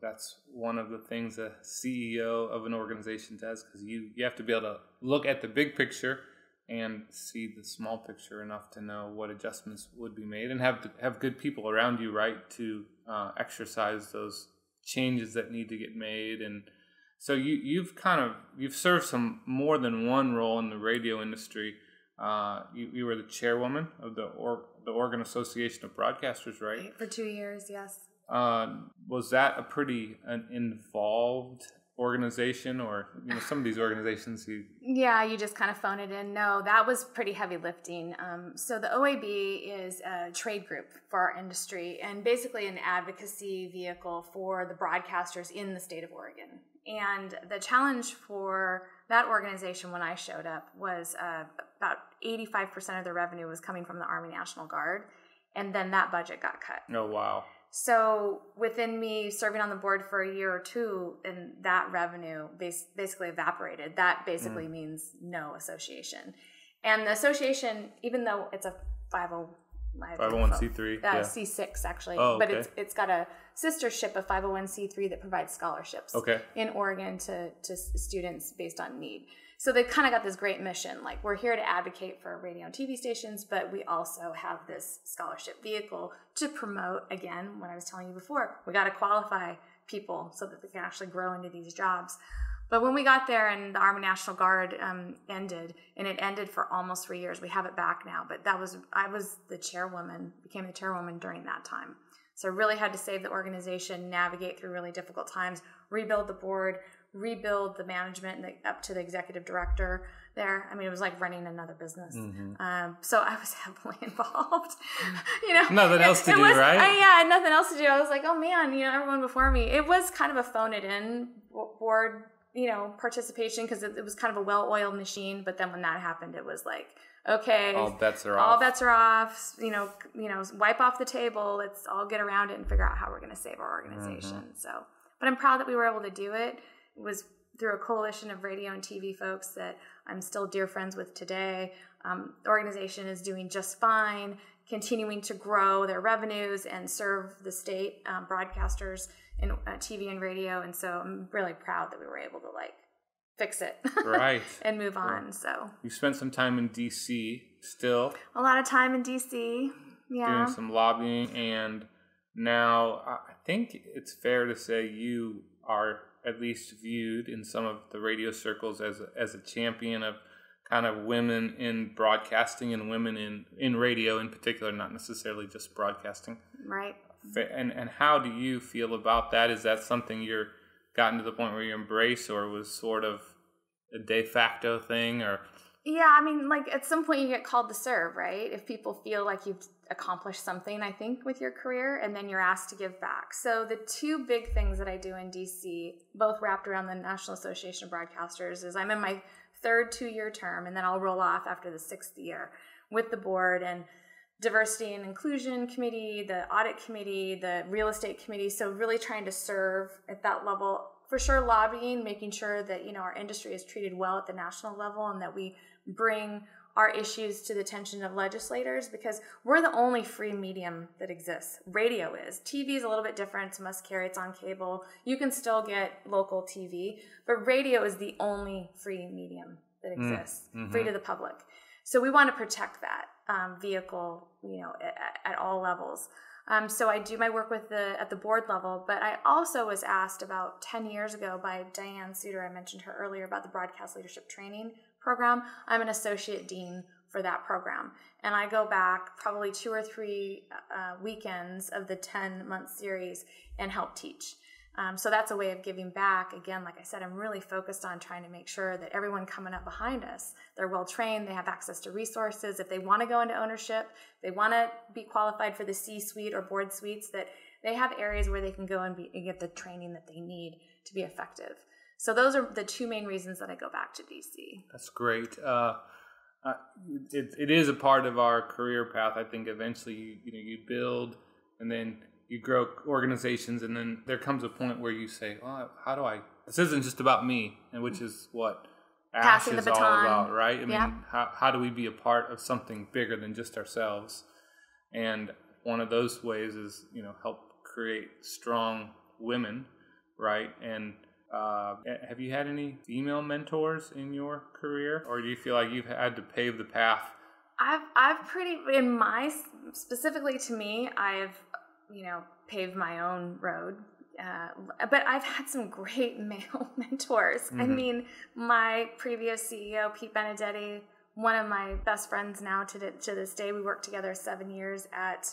that's one of the things a CEO of an organization does, because you have to be able to look at the big picture and see the small picture enough to know what adjustments would be made, and have good people around you, right, to exercise those changes that need to get made. And so you've served some more than one role in the radio industry. You were the chairwoman of the Oregon Association of Broadcasters, right? For 2 years, yes. Was that a pretty involved organization, or some of these organizations you just kind of phone it in? No, that was pretty heavy lifting. So the OAB is a trade group for our industry, and basically an advocacy vehicle for the broadcasters in the state of Oregon. And the challenge for that organization when I showed up was about 85% of the revenue was coming from the Army National Guard, and then that budget got cut. Oh, wow. So within me serving on the board for a year or two, and that revenue basically evaporated. That basically means no association. And the association, even though it's a 501c3, C6 actually, but it's got a sistership of 501c3 that provides scholarships in Oregon to students based on need. So they kind of got this great mission, like, we're here to advocate for radio and TV stations, but we also have this scholarship vehicle to promote, again, what I was telling you before, we got to qualify people so that they can actually grow into these jobs. But when we got there and the Army National Guard ended, and it ended for almost 3 years, we have it back now, but I was the chairwoman, became the chairwoman during that time. So I really had to save the organization, navigate through really difficult times, rebuild the board, rebuild the management up to the executive director there. I mean, it was like running another business. So I was heavily involved. Nothing else to do, right? I had nothing else to do. I was like, oh man, everyone before me. It was kind of a phone it in board, participation, because it was kind of a well-oiled machine. But then when that happened, it was like, okay, all bets are off. Wipe off the table. Let's all get around it and figure out how we're going to save our organization. So, but I'm proud that we were able to do it. It was through a coalition of radio and TV folks that I'm still dear friends with today. The organization is doing just fine, continuing to grow their revenues and serve the state broadcasters in TV and radio. And so I'm really proud that we were able to fix it right and move on. So you spent some time in DC still. A lot of time in DC. Yeah. Doing some lobbying, and now I think it's fair to say you are at least viewed in some of the radio circles as a champion of kind of women in broadcasting and women in radio in particular, not necessarily just broadcasting. Right. And how do you feel about that? Is that something you're gotten to the point where you embrace, or was sort of a de facto thing? Or yeah, I mean, at some point you get called to serve, right? If people feel like you've accomplished something, I think, with your career, and then you're asked to give back. So the two big things that I do in DC, both wrapped around the National Association of Broadcasters, is I'm in my third 2-year term, and then I'll roll off after the 6th year with the board and diversity and inclusion committee, the audit committee, the real estate committee. So really trying to serve at that level, for sure, lobbying, making sure that our industry is treated well at the national level, and that we bring our issues to the attention of legislators, because we're the only free medium that exists. Radio is. TV is a little bit different. It's must carry. It's on cable. You can still get local TV, but radio is the only free medium that exists, free to the public. So we want to protect that vehicle, at all levels. So I do my work at the board level, but I also was asked about 10 years ago by Diane Suter, I mentioned her earlier, about the Broadcast Leadership Training Program. I'm an associate dean for that program, and I go back probably 2 or 3 weekends of the 10-month series and help teach. So that's a way of giving back. Again, like I said, I'm really focused on trying to make sure that everyone coming up behind us, they're well trained, they have access to resources. If they want to go into ownership, they want to be qualified for the C-suite or board suites, that they have areas where they can go and get the training that they need to be effective. So those are the two main reasons that I go back to DC. That's great. It is a part of our career path. I think eventually you build, and then you grow organizations, and then there comes a point where you say, "Well, how do I? This isn't just about me," and which is what ASH is all about, right? I mean, how do we be a part of something bigger than just ourselves? And one of those ways is help create strong women, right? And have you had any female mentors in your career, or do you feel like you've had to pave the path? Specifically to me, I've paved my own road. But I've had some great male mentors. I mean, my previous CEO, Pete Benedetti, one of my best friends now to this day. We worked together 7 years at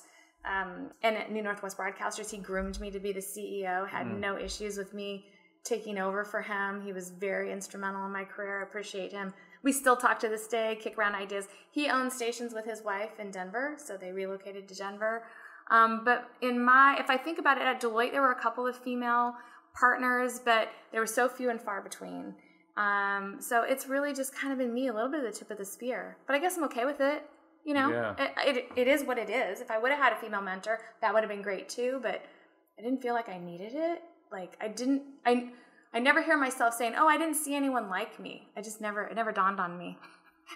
New Northwest Broadcasters. He groomed me to be the CEO, had no issues with me taking over for him. He was very instrumental in my career. I appreciate him. We still talk to this day, kick around ideas. He owns stations with his wife in Denver, so they relocated to Denver. But if I think about it, at Deloitte, there were a couple of female partners, but they were so few and far between. So it's really just kind of been me, a little bit of the tip of the spear. But I guess I'm okay with it. It is what it is. If I would have had a female mentor, that would have been great too, but I didn't feel like I needed it. I never hear myself saying, "Oh, I didn't see anyone like me." It never dawned on me.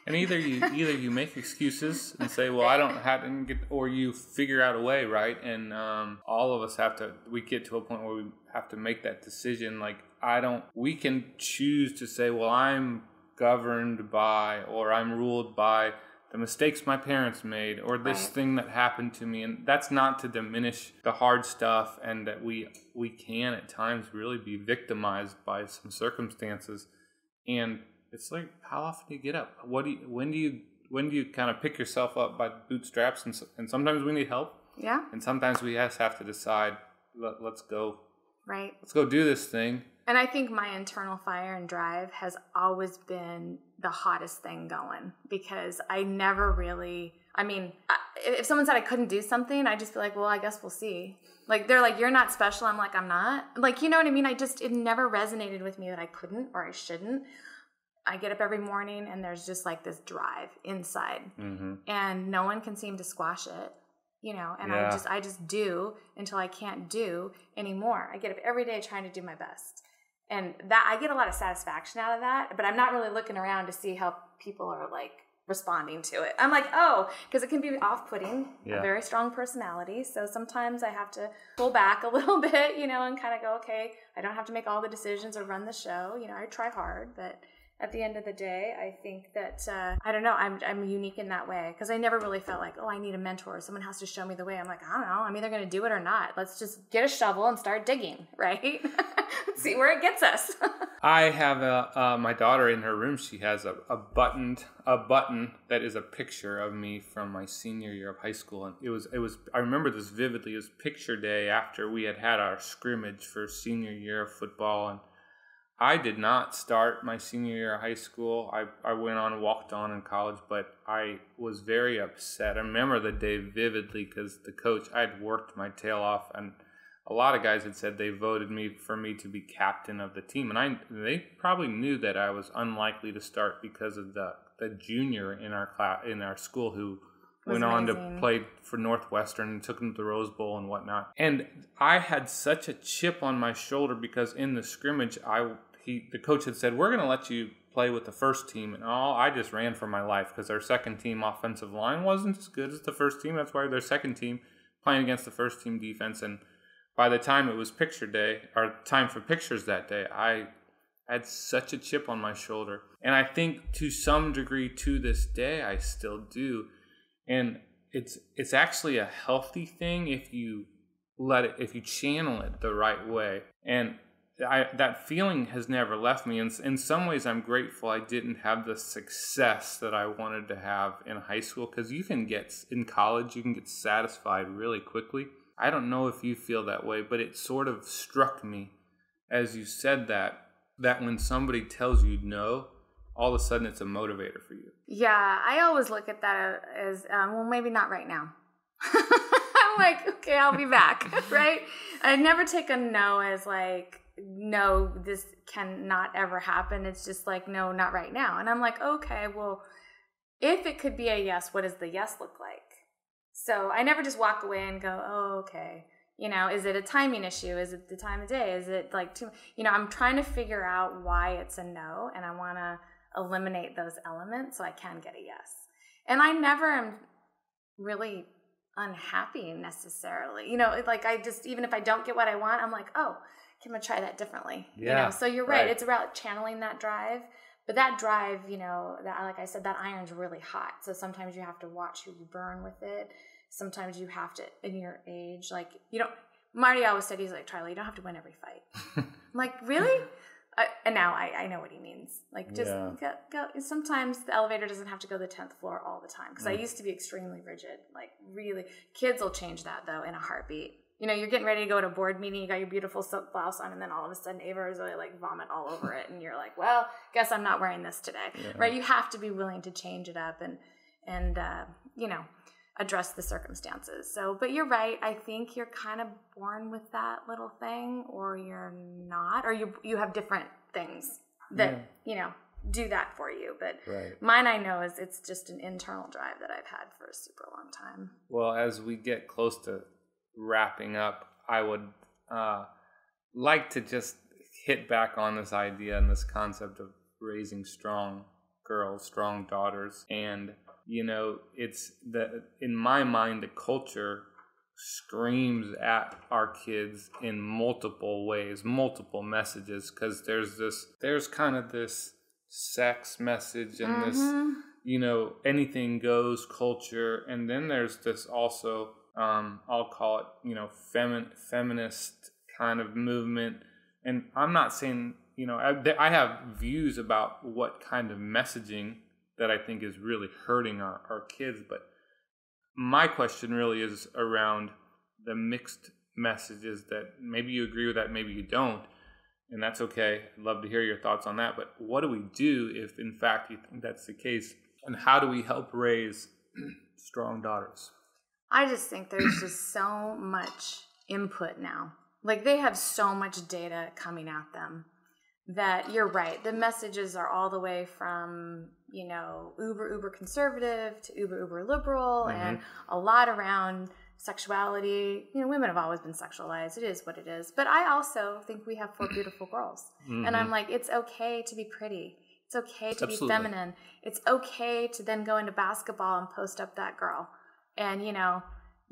And either you make excuses and say, "Well, I didn't get," or you figure out a way, right? And all of us we get to a point where we have to make that decision. We can choose to say, "Well, I'm governed by, or I'm ruled by the mistakes my parents made or this Right. thing that happened to me. And that's not to diminish the hard stuff, and that we can at times really be victimized by some circumstances. And it's like, how often do you get up? When do you kind of pick yourself up by the bootstraps? And sometimes we need help. Yeah. And sometimes we just have to decide, let's go. Right. Let's go do this thing. And I think my internal fire and drive has always been the hottest thing going, because I never really, if someone said I couldn't do something, I'd just be like, well, I guess we'll see. Like, they're like, you're not special. I'm like, I'm not. Like, you know what I mean? It never resonated with me that I couldn't or I shouldn't. I get up every morning and there's just like this drive inside, and no one can seem to squash it. And I just do until I can't do anymore. I get up every day trying to do my best. And that I get a lot of satisfaction out of that, but I'm not really looking around to see how people are like responding to it. I'm like, because it can be off-putting, a very strong personality. So sometimes I have to pull back a little bit, and kind of go, okay, I don't have to make all the decisions or run the show. I try hard, but at the end of the day, I think that, I don't know, I'm unique in that way, because I never really felt like, I need a mentor. Someone has to show me the way. I'm like, I don't know. I'm either going to do it or not. Let's just get a shovel and start digging, right? See where it gets us. I have my daughter in her room. She has a button that is a picture of me from my senior year of high school. And it was, I remember this vividly. It was picture day after we had our scrimmage for senior year of football. And I did not start my senior year of high school. I went on and walked on in college, but I was very upset. I remember the day vividly because the coach, I had worked my tail off, and a lot of guys had said they voted for me to be captain of the team. And they probably knew that I was unlikely to start because of the junior in our school who went on to play for Northwestern and took them to the Rose Bowl and whatnot. And I had such a chip on my shoulder because in the scrimmage, the coach had said, we're going to let you play with the first team. And I just ran for my life because our second team offensive line wasn't as good as the first team. That's why their second team playing against the first team defense. And by the time it was picture day, or time for pictures that day, I had such a chip on my shoulder. And I think to some degree to this day, I still do. And it's actually a healthy thing if you channel it the right way. And that feeling has never left me. In some ways, I'm grateful I didn't have the success that I wanted to have in high school, because in college, you can get satisfied really quickly. I don't know if you feel that way, but it sort of struck me as you said that when somebody tells you no, all of a sudden it's a motivator for you. Yeah, I always look at that as, maybe not right now. I'm like, okay, I'll be back, right? I never take a no as like, no, this cannot ever happen. It's just like, no, not right now. And I'm like, okay, well, if it could be a yes, what does the yes look like? So I never just walk away and go, oh, okay. Is it a timing issue? Is it the time of day? Is it like I'm trying to figure out why it's a no, and I want to eliminate those elements so I can get a yes. And I never am really unhappy necessarily. Like I just, even if I don't get what I want, I'm like, oh, can I try that differently? Yeah, so you're right. It's about channeling that drive. But that drive, that, like I said, that iron's really hot. So sometimes you have to watch who you burn with it. Sometimes you have to, in your age, like, Marty always said, he's like, Trila, you don't have to win every fight. I'm like, really? And now I know what he means. Like, just go. Sometimes the elevator doesn't have to go to the 10th floor all the time. Because I used to be extremely rigid. Like, really. Kids will change that, though, in a heartbeat. You're getting ready to go to a board meeting, you got your beautiful silk blouse on, and then all of a sudden Ava is really like vomit all over it, and you're like, well, guess I'm not wearing this today, right? You have to be willing to change it up and address the circumstances. So, but you're right. I think you're kind of born with that little thing, or you're not, or you have different things that, do that for you. But mine, I know, it's just an internal drive that I've had for a super long time. Well, as we get close to wrapping up, I would like to just hit back on this idea and this concept of raising strong girls, strong daughters. And, it's in my mind, the culture screams at our kids in multiple ways, multiple messages, because there's kind of this sex message and anything goes culture. And then there's this also, I'll call it, feminist kind of movement. And I'm not saying, I have views about what kind of messaging that I think is really hurting our kids. But my question really is around the mixed messages that maybe you agree with that, maybe you don't. And that's okay. I'd love to hear your thoughts on that. But what do we do if, in fact, you think that's the case? And how do we help raise strong daughters? I just think there's just so much input now. Like, they have so much data coming at them that you're right. The messages are all the way from, uber conservative to uber liberal, and a lot around sexuality. Women have always been sexualized. It is what it is. But I also think we have 4 beautiful girls. And I'm like, it's okay to be pretty. It's okay to be feminine. It's okay to then go into basketball and post up that girl and,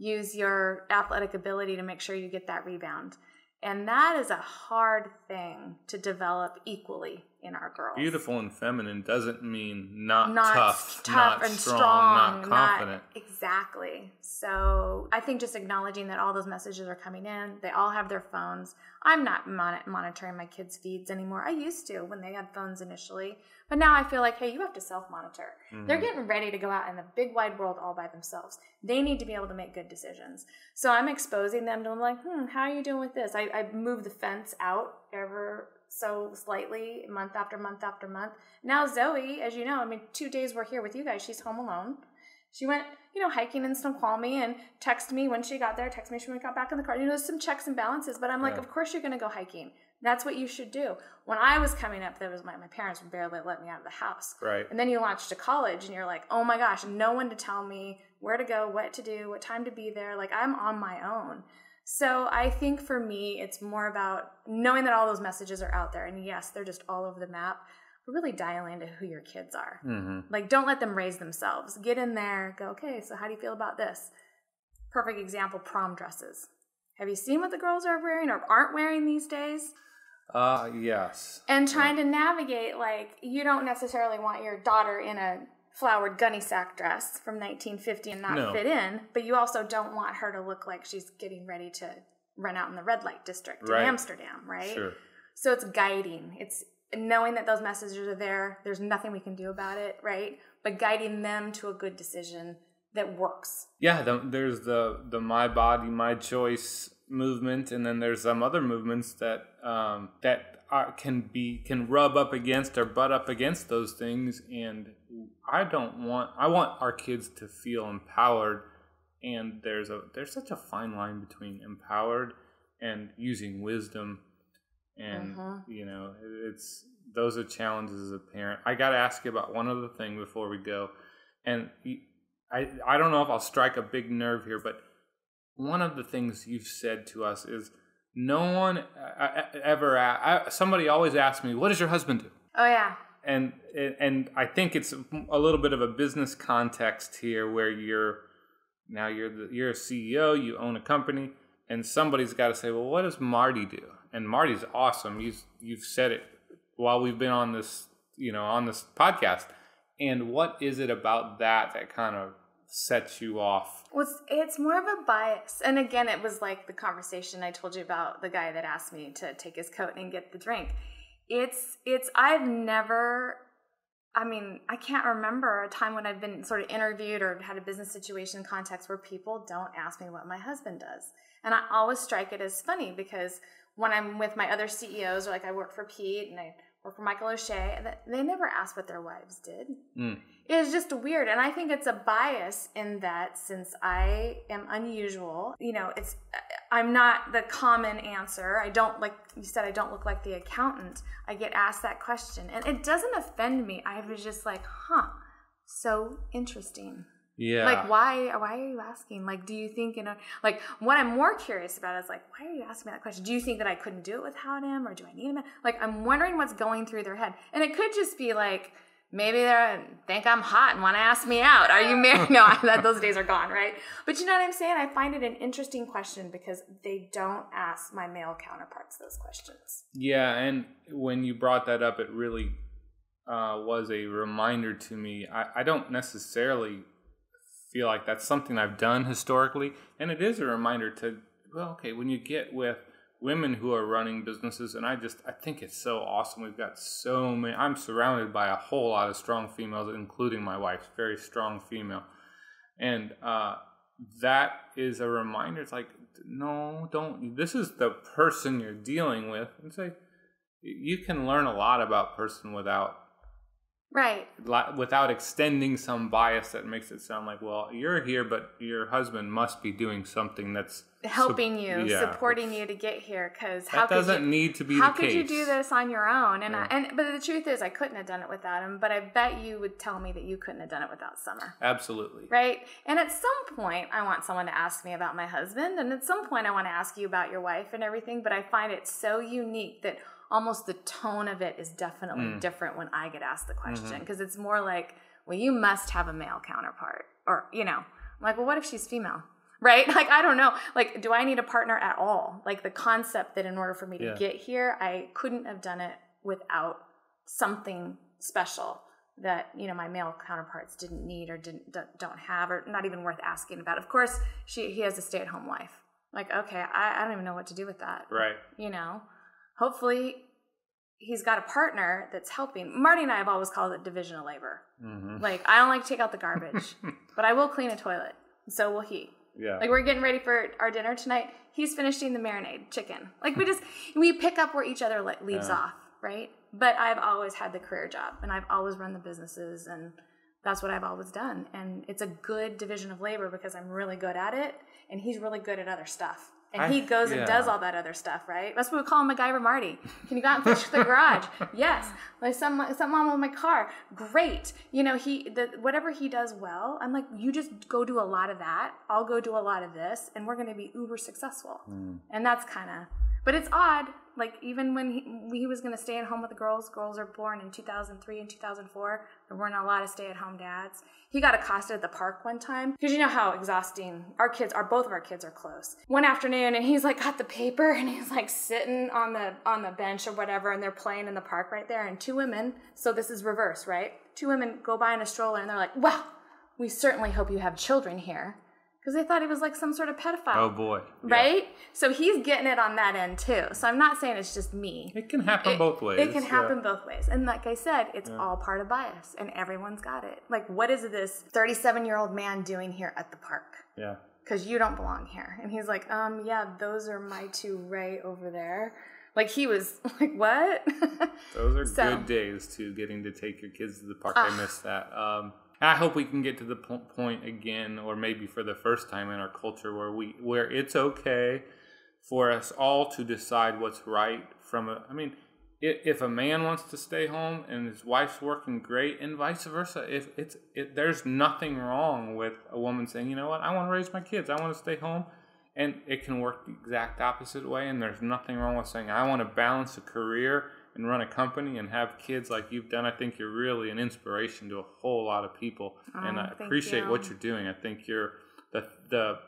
use your athletic ability to make sure you get that rebound. And that is a hard thing to develop equally in our girls. Beautiful and feminine doesn't mean not tough not and strong, not confident. Exactly. So I think just acknowledging that all those messages are coming in, they all have their phones. I'm not monitoring my kids' feeds anymore. I used to when they had phones initially. But now I feel like, hey, you have to self-monitor. They're getting ready to go out in the big wide world all by themselves. They need to be able to make good decisions. So I'm exposing them to, like, how are you doing with this? I move the fence out ever so slightly, month after month after month. Now Zoe, as you know, 2 days we're here with you guys, she's home alone. She went, hiking in Snoqualmie and texted me when she got there, texted me when we got back in the car. There's some checks and balances, but I'm like, of course you're going to go hiking. That's what you should do. When I was coming up, there was my parents would barely let me out of the house. Right. And then you launch to college and you're like, oh my gosh, no one to tell me where to go, what to do, what time to be there. Like, I'm on my own. So I think for me, it's more about knowing that all those messages are out there. And yes, they're just all over the map. But really dial into who your kids are. Like, don't let them raise themselves. Get in there, go, okay, so how do you feel about this? Perfect example, prom dresses. Have you seen what the girls are wearing or aren't wearing these days? Yes. And trying to navigate, like, you don't necessarily want your daughter in a flowered gunny sack dress from 1950 and not fit in, but you also don't want her to look like she's getting ready to run out in the red light district in Amsterdam, right? Sure. So it's guiding. It's knowing that those messages are there. There's nothing we can do about it, right? But guiding them to a good decision that works. Yeah, there's the my body, my choice movement, and then there's some other movements that can rub up against or butt up against those things. And I want our kids to feel empowered. And there's such a fine line between empowered and using wisdom. And those are challenges as a parent. I got to ask you about one other thing before we go. And I don't know if I'll strike a big nerve here, but one of the things you've said to us is no one ever somebody always asks me, what does your husband do? Oh, yeah. And I think it's a little bit of a business context here where you're a CEO, you own a company, and somebody's got to say, well, what does Marty do? And Marty's awesome. You've said it while we've been on this, on this podcast. And what is it about that kind of sets you off? Well, it's more of a bias. And again, it was like the conversation I told you about the guy that asked me to take his coat and get the drink. I can't remember a time when I've been sort of interviewed or had a business situation context where people don't ask me what my husband does. And I always strike it as funny because when I'm with my other CEOs, or like I work for Pete and I work for Michael O'Shea, they never ask what their wives did. It's just weird. And I think it's a bias in that since I am unusual, I'm not the common answer. I don't, like you said, I don't look like the accountant. I get asked that question and it doesn't offend me. I was just like, so interesting. Yeah. Like, why are you asking? Like, do you think, like, what I'm more curious about is, like, why are you asking me that question? Do you think that I couldn't do it without him, or do I need him? Like, I'm wondering what's going through their head. And it could just be, like, maybe they think I'm hot and want to ask me out. Are you married? No, those days are gone, right? But you know what I'm saying? I find it an interesting question because they don't ask my male counterparts those questions. Yeah, and when you brought that up, it really was a reminder to me. I don't necessarily feel like that's something I've done historically, and it is a reminder to, well, okay, when you get with women who are running businesses, and I think it's so awesome. We've got so many. I'm surrounded by a whole lot of strong females, including my wife, very strong female, and that is a reminder. It's like, no, don't. This is the person you're dealing with, and say you can learn a lot about person without extending some bias that makes it sound like, well, you're here, but your husband must be doing something that's helping you, supporting you to get here. Because that doesn't need to be the case. How could you do this on your own? But the truth is, I couldn't have done it without him. But I bet you would tell me that you couldn't have done it without Summer. Absolutely. Right. And at some point, I want someone to ask me about my husband, and at some point, I want to ask you about your wife and everything. But I find it so unique that almost the tone of it is definitely different when I get asked the question, because it's more like, well, you must have a male counterpart, or, I'm like, well, what if she's female? Right? Like, I don't know. Like, do I need a partner at all? Like, the concept that in order for me to get here, I couldn't have done it without something special that, my male counterparts didn't need or don't have, or not even worth asking about. Of course, he has a stay-at-home wife. Like, okay, I don't even know what to do with that. Right. Hopefully he's got a partner that's helping. Marty and I have always called it division of labor. Like, I don't like to take out the garbage, but I will clean a toilet. So will he. Yeah. Like, we're getting ready for our dinner tonight. He's finishing the marinade chicken. Like, we pick up where each other leaves off, right? But I've always had the career job, and I've always run the businesses, and that's what I've always done. And it's a good division of labor because I'm really good at it, and he's really good at other stuff. And he goes and does all that other stuff, right? That's what we call him, MacGyver Marty. Can you go out and fix the garage? Yes. Like something wrong with my car. Great. Whatever he does well, I'm like, you just go do a lot of that. I'll go do a lot of this, and we're going to be uber successful. And that's kind of, but it's odd. Like, even when he was going to stay at home with the girls are born in 2003 and 2004. There weren't a lot of stay-at-home dads. He got accosted at the park one time, because you know how exhausting both of our kids are close. One afternoon, and he's like got the paper, and he's like sitting on the bench or whatever, and they're playing in the park right there, and two women, so this is reverse, right? Two women go by in a stroller, and they're like, well, we certainly hope you have children here. Because they thought he was like some sort of pedophile. Oh, boy. Right? So he's getting it on that end, too. So I'm not saying it's just me. It can happen both ways. It can happen both ways. And like I said, it's all part of bias. And everyone's got it. Like, what is this 37-year-old man doing here at the park? Yeah. Because you don't belong here. And he's like, yeah, those are my two right over there. Like, he was like, what? Those are good days, too, getting to take your kids to the park. I miss that. I hope we can get to the point again, or maybe for the first time in our culture, where it's okay for us all to decide what's right if a man wants to stay home and his wife's working great, and vice versa, there's nothing wrong with a woman saying, you know what, I want to raise my kids, I want to stay home, and it can work the exact opposite way. And there's nothing wrong with saying, I want to balance a career and run a company and have kids like you've done. I think you're really an inspiration to a whole lot of people, and I appreciate what you're doing. I think you're the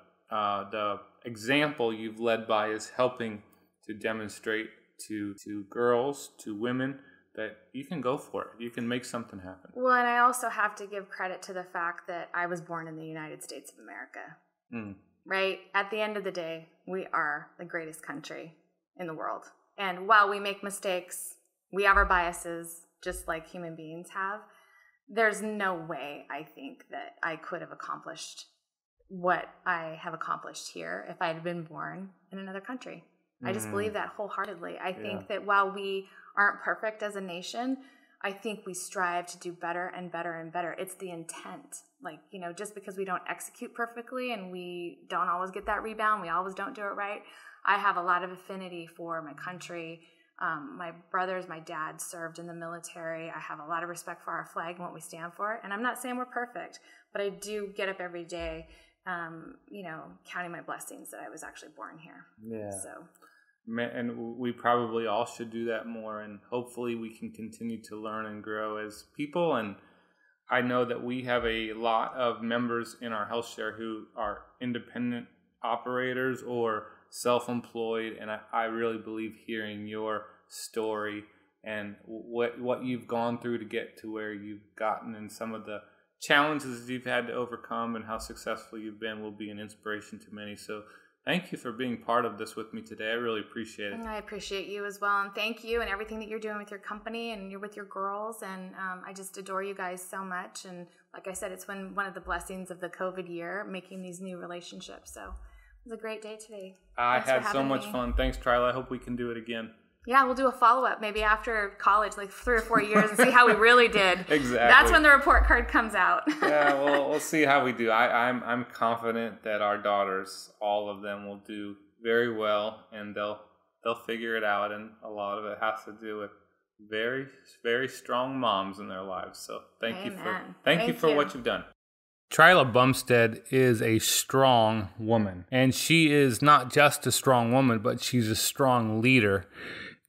example you've led by is helping to demonstrate to girls, to women, that you can go for it. You can make something happen. Well, and I also have to give credit to the fact that I was born in the United States of America. Right? At the end of the day, we are the greatest country in the world. And while we make mistakes, we have our biases, just like human beings have. There's no way, I think, that I could have accomplished what I have accomplished here if I had been born in another country. I just believe that wholeheartedly. I think that while we aren't perfect as a nation, I think we strive to do better and better and better. It's the intent. Like, just because we don't execute perfectly and we don't always get that rebound, we always don't do it right, I have a lot of affinity for my country. My brothers, my dad served in the military. I have a lot of respect for our flag and what we stand for. And I'm not saying we're perfect, but I do get up every day, counting my blessings that I was actually born here. Yeah. So. And we probably all should do that more. And hopefully we can continue to learn and grow as people. And I know that we have a lot of members in our health share who are independent operators or self-employed, and I really believe hearing your story and what you've gone through to get to where you've gotten, and some of the challenges you've had to overcome and how successful you've been will be an inspiration to many. So thank you for being part of this with me today. I really appreciate it. I appreciate you as well. And thank you and everything that you're doing with your company and you're with your girls. And I just adore you guys so much. And like I said, it's been one of the blessings of the COVID year, making these new relationships. So it was a great day today. I had so much fun. Thanks, Trila. I hope we can do it again. Yeah, we'll do a follow-up maybe after college, like 3 or 4 years, and see how we really did. Exactly. That's when the report card comes out. Yeah, well, we'll see how we do. I'm confident that our daughters, all of them, will do very well, and they'll figure it out. And a lot of it has to do with very, very strong moms in their lives. So thank you for what you've done. Trila Bumstead is a strong woman, and she is not just a strong woman, but she's a strong leader.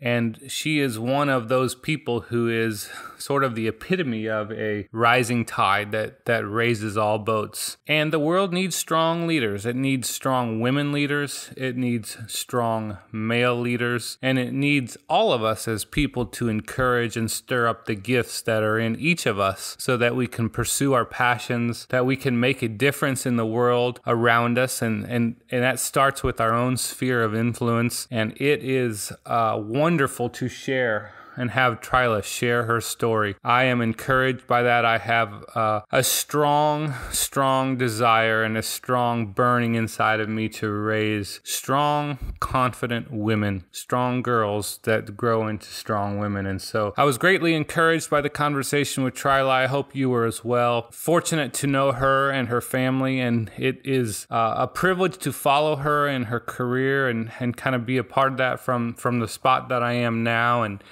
And she is one of those people who is sort of the epitome of a rising tide that raises all boats. And the world needs strong leaders. It needs strong women leaders. It needs strong male leaders. And it needs all of us as people to encourage and stir up the gifts that are in each of us so that we can pursue our passions, that we can make a difference in the world around us. And that starts with our own sphere of influence. And it is wonderful to share and have Trila share her story. I am encouraged by that. I have a strong desire and a strong burning inside of me to raise strong, confident women, strong girls that grow into strong women. And so I was greatly encouraged by the conversation with Trila. I hope you were as well. Fortunate to know her and her family, and it is a privilege to follow her in her career and kind of be a part of that from the spot that I am now. And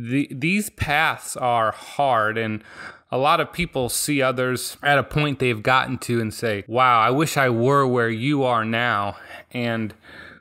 these paths are hard, and a lot of people see others at a point they've gotten to and say, wow, I wish I were where you are now. And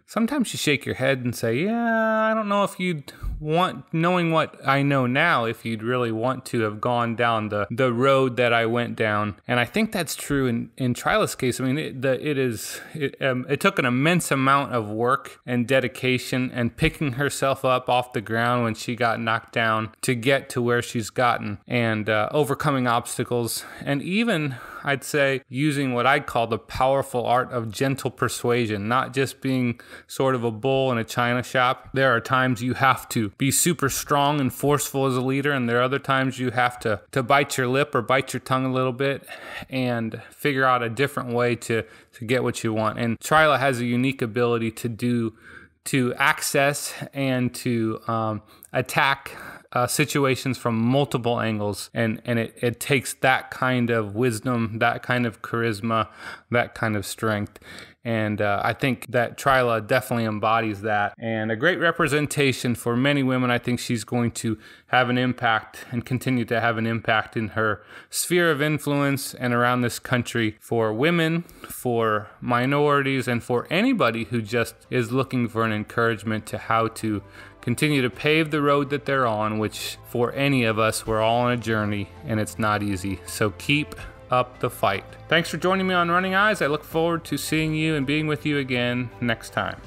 sometimes you shake your head and say, yeah, I don't know if you'd want, knowing what I know now, if you'd really want to have gone down the road that I went down. And I think that's true in Trila's case. I mean, it took an immense amount of work and dedication and picking herself up off the ground when she got knocked down to get to where she's gotten, and overcoming obstacles, and even, I'd say, using what I'd call the powerful art of gentle persuasion, not just being sort of a bull in a china shop. There are times you have to be super strong and forceful as a leader, and there are other times you have to bite your lip or bite your tongue a little bit and figure out a different way to get what you want. And Trila has a unique ability to access and to attack situations from multiple angles, and it takes that kind of wisdom, that kind of charisma, that kind of strength. And I think that Trila definitely embodies that, and a great representation for many women. I think she's going to have an impact and continue to have an impact in her sphere of influence and around this country for women, for minorities, and for anybody who just is looking for an encouragement to how to continue to pave the road that they're on, which for any of us, we're all on a journey and it's not easy. So keep up the fight. Thanks for joining me on Running Eyes. I look forward to seeing you and being with you again next time.